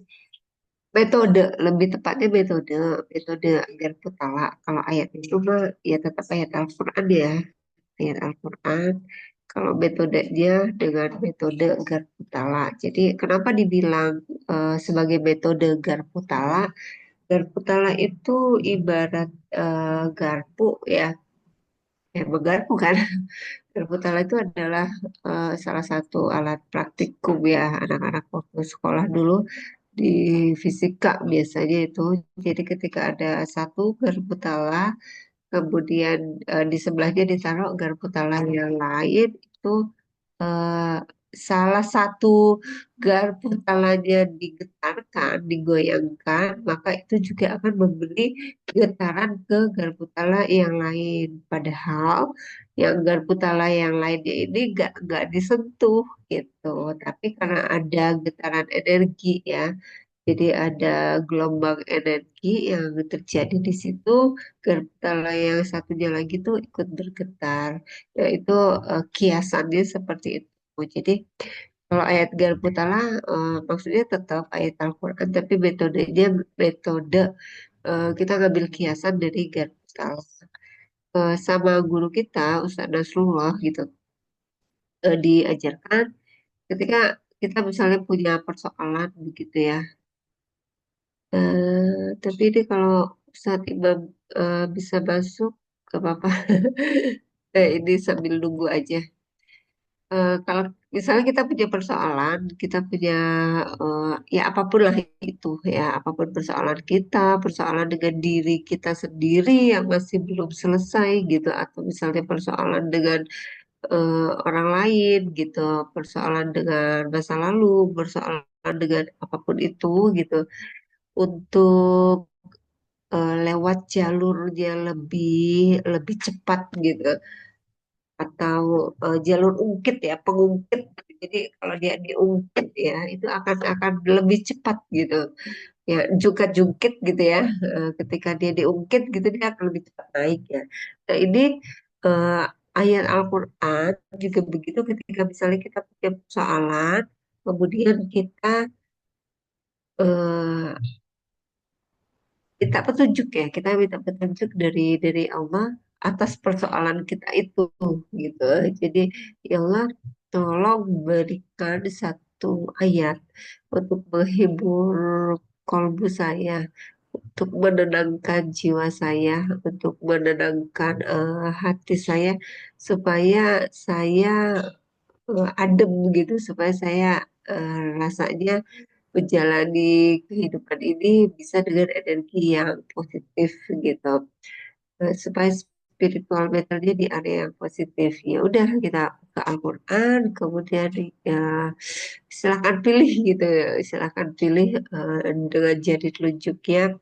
metode, lebih tepatnya metode Garputala. Kalau ayat itu mah ya tetap ayat Al-Quran ya, ayat Al-Quran. Kalau metodenya dengan metode Garputala. Jadi kenapa dibilang sebagai metode Garputala? Garputala itu ibarat garpu ya, menggarpu kan. Garputala itu adalah salah satu alat praktikum ya anak-anak waktu sekolah dulu di fisika biasanya itu. Jadi ketika ada satu garputala, kemudian di sebelahnya ditaruh garputala yang lain, itu eh, salah satu garpu talanya digetarkan, digoyangkan, maka itu juga akan memberi getaran ke garpu tala yang lain. Padahal yang garpu tala yang lainnya ini nggak disentuh gitu. Tapi karena ada getaran energi ya, jadi ada gelombang energi yang terjadi di situ, garpu tala yang satunya lagi tuh ikut bergetar. Ya, itu kiasannya seperti itu. Jadi kalau ayat Garputala maksudnya tetap ayat Al-Quran, tapi metodenya metode kita ngambil kiasan dari Garputala. Sama guru kita, Ustaz Nasrullah gitu, diajarkan ketika kita misalnya punya persoalan begitu ya. Tapi ini kalau saat Imam bisa masuk, gak apa-apa. Ini sambil nunggu aja. Kalau misalnya kita punya persoalan, kita punya ya apapun lah itu ya, apapun persoalan kita, persoalan dengan diri kita sendiri yang masih belum selesai gitu, atau misalnya persoalan dengan orang lain gitu, persoalan dengan masa lalu, persoalan dengan apapun itu gitu, untuk lewat jalurnya lebih lebih cepat gitu atau jalur ungkit ya, pengungkit. Jadi kalau dia diungkit ya itu akan lebih cepat gitu ya, jungkat-jungkit gitu ya. Ketika dia diungkit gitu dia akan lebih cepat naik ya. Nah ini eh, ayat Al-Quran juga begitu, ketika misalnya kita punya persoalan kemudian kita eh, minta petunjuk ya, kita minta petunjuk dari Allah atas persoalan kita itu gitu. Jadi ya Allah, tolong berikan satu ayat untuk menghibur kolbu saya, untuk menenangkan jiwa saya, untuk menenangkan hati saya, supaya saya adem gitu, supaya saya rasanya menjalani kehidupan ini bisa dengan energi yang positif gitu. Supaya spiritual meternya di area yang positif. Ya udah kita ke Al-Quran, kemudian ya silahkan pilih gitu, silahkan pilih dengan jari telunjuknya,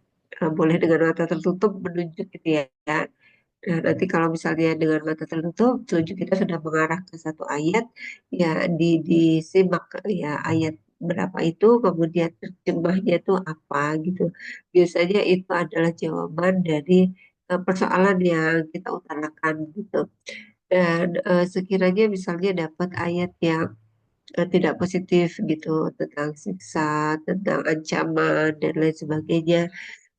boleh dengan mata tertutup menunjuk gitu ya. Nah, nanti kalau misalnya dengan mata tertutup, telunjuk kita sudah mengarah ke satu ayat, ya disimak ya ayat berapa itu, kemudian terjemahnya itu apa gitu. Biasanya itu adalah jawaban dari persoalan yang kita utarakan gitu. Dan sekiranya misalnya dapat ayat yang tidak positif gitu tentang siksa, tentang ancaman dan lain sebagainya,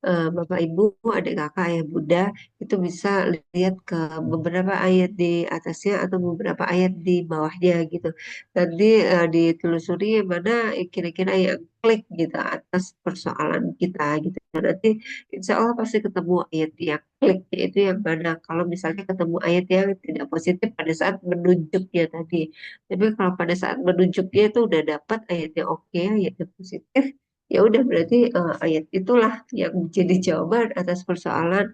Bapak Ibu, adik kakak, ayah bunda itu bisa lihat ke beberapa ayat di atasnya atau beberapa ayat di bawahnya gitu. Nanti ditelusuri yang mana kira-kira yang klik gitu atas persoalan kita gitu. Nanti insya Allah pasti ketemu ayat yang klik itu yang mana. Kalau misalnya ketemu ayat yang tidak positif pada saat menunjuknya tadi. Tapi kalau pada saat menunjuknya itu udah dapat ayatnya oke, ayatnya positif, ya udah berarti ayat itulah yang menjadi jawaban atas persoalan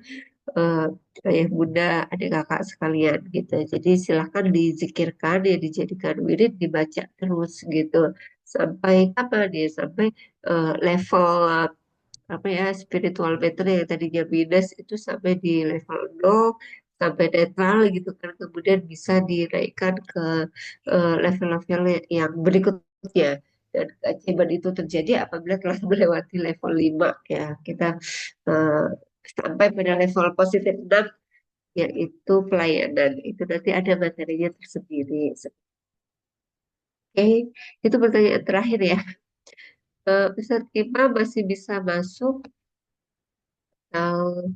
eh, ayah bunda adik kakak sekalian gitu. Jadi silahkan dizikirkan ya, dijadikan wirid, dibaca terus gitu sampai kapan ya, sampai level apa ya, spiritual meter yang tadinya minus itu sampai di level 0 sampai netral gitu kan, kemudian bisa dinaikkan ke level-level yang berikutnya. Dan keajaiban itu terjadi apabila telah melewati level 5 ya. Kita eh, sampai pada level positif 6 yaitu pelayanan. Itu nanti ada materinya tersendiri. Oke, itu pertanyaan terakhir ya. Ustadz Imam masih bisa masuk atau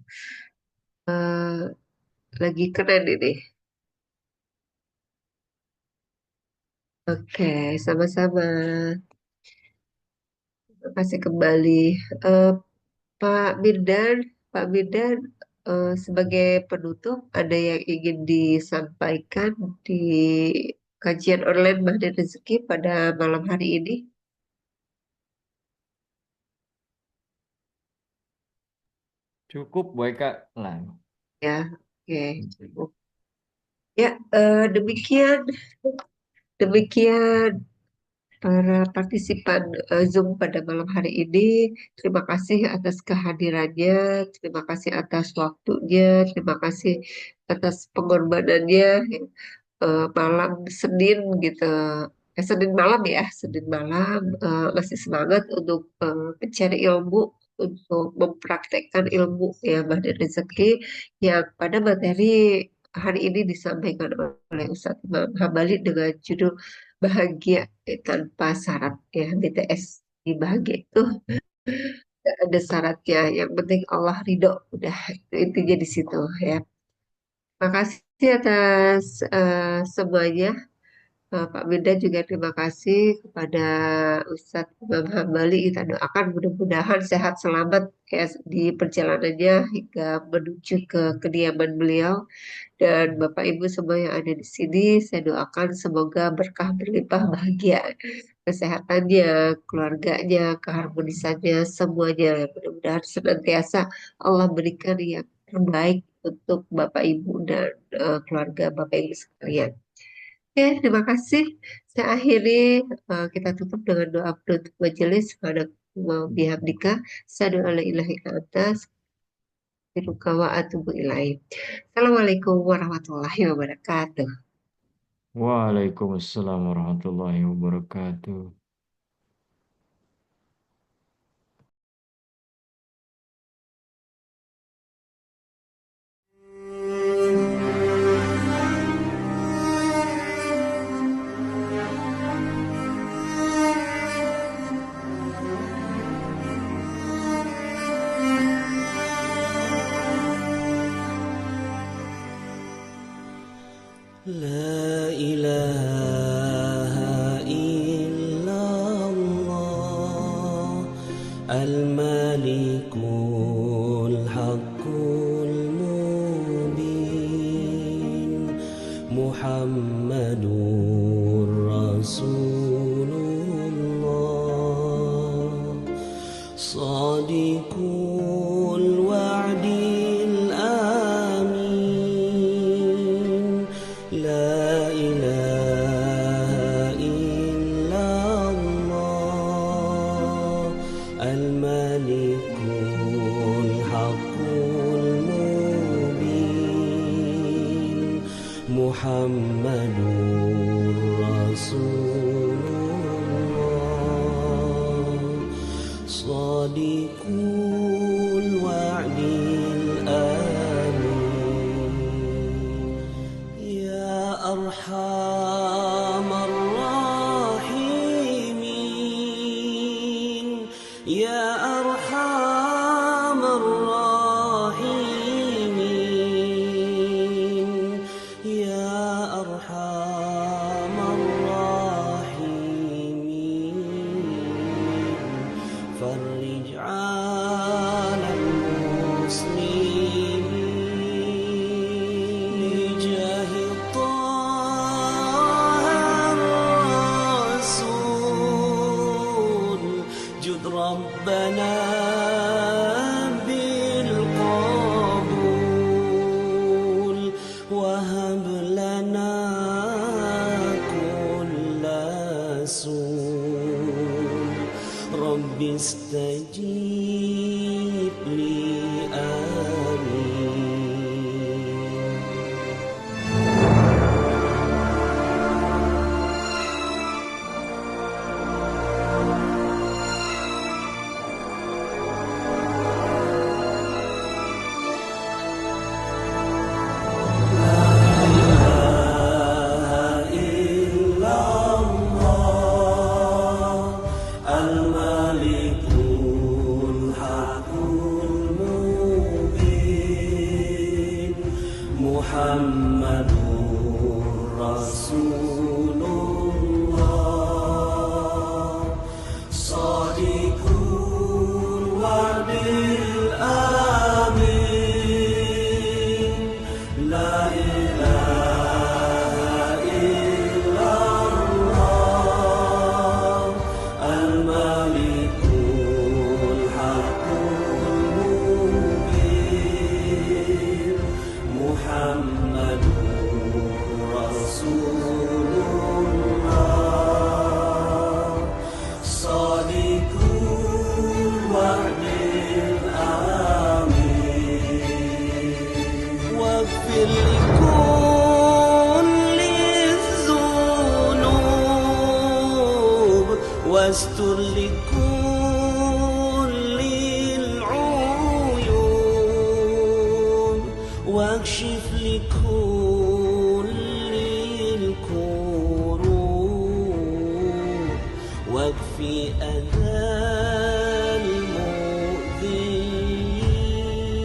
eh, lagi keren ini? Oke, sama-sama. Terima kasih kembali. Eh, Pak Mirdan, Pak Mirdan, sebagai penutup, ada yang ingin disampaikan di kajian online Mahdi Rezeki pada malam hari ini? Cukup, Boy Kak. Nah, Ya, oke. Ya, demikian, demikian para partisipan Zoom pada malam hari ini. Terima kasih atas kehadirannya, terima kasih atas waktunya, terima kasih atas pengorbanannya. Malam Senin gitu, Senin malam ya, Senin malam masih semangat untuk mencari ilmu, untuk mempraktekkan ilmu ya Mbak Rezeki yang pada materi hari ini disampaikan oleh Ustadz Imam Hambali dengan judul Bahagia Tanpa Syarat ya, BTS. Di bahagia itu tidak ada syaratnya, yang penting Allah ridho, udah itu intinya di situ ya. Terima kasih atas semuanya. Pak Binda juga terima kasih kepada Ustadz Imam Hambali. Kita doakan mudah-mudahan sehat selamat ya di perjalanannya hingga menuju ke kediaman beliau. Dan Bapak Ibu semua yang ada di sini, saya doakan semoga berkah berlimpah bahagia kesehatannya, keluarganya, keharmonisannya, semuanya. Mudah-mudahan senantiasa Allah berikan yang terbaik untuk Bapak Ibu dan keluarga Bapak Ibu sekalian. Oke, terima kasih. Saya akhiri, kita tutup dengan doa penutup majelis. Subhanallahi bihamdika, asyhadu an la ilaha illa anta, astaghfiruka wa atubu ilaik. Assalamualaikum warahmatullahi wabarakatuh. Waalaikumsalam warahmatullahi wabarakatuh. لا إله إلا الله الملك الحق المبين محمد رسول الله صادق الوعد الآمين لا إله إلا الله الملك الحق المبين محمد رسول الله صادق الوعد الآمين يا أرحم الراحمين يا أرحم الراحمين يا أرحم الراحمين فرج على المسلمين بجاه طه الرسول جد ربنا بالقبول وهب لنا كل سوء رب استجيب لي آمين الملك الحق المبين محمد رسول الله صادق الوعد الآمين لا إله إلا الله الملك الحق المبين محمد رسول الله صادق الوعد الآمين واغفر لكل الذنوب واستر لكل العيوب واكشف لكل الكروب واكفي أذى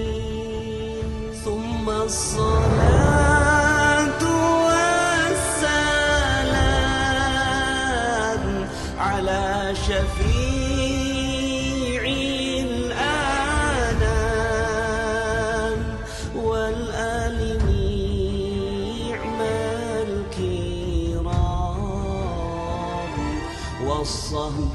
المؤذين ثم الصلاة والسلام على شفيع الأنام والآل نعم الكرام والصحب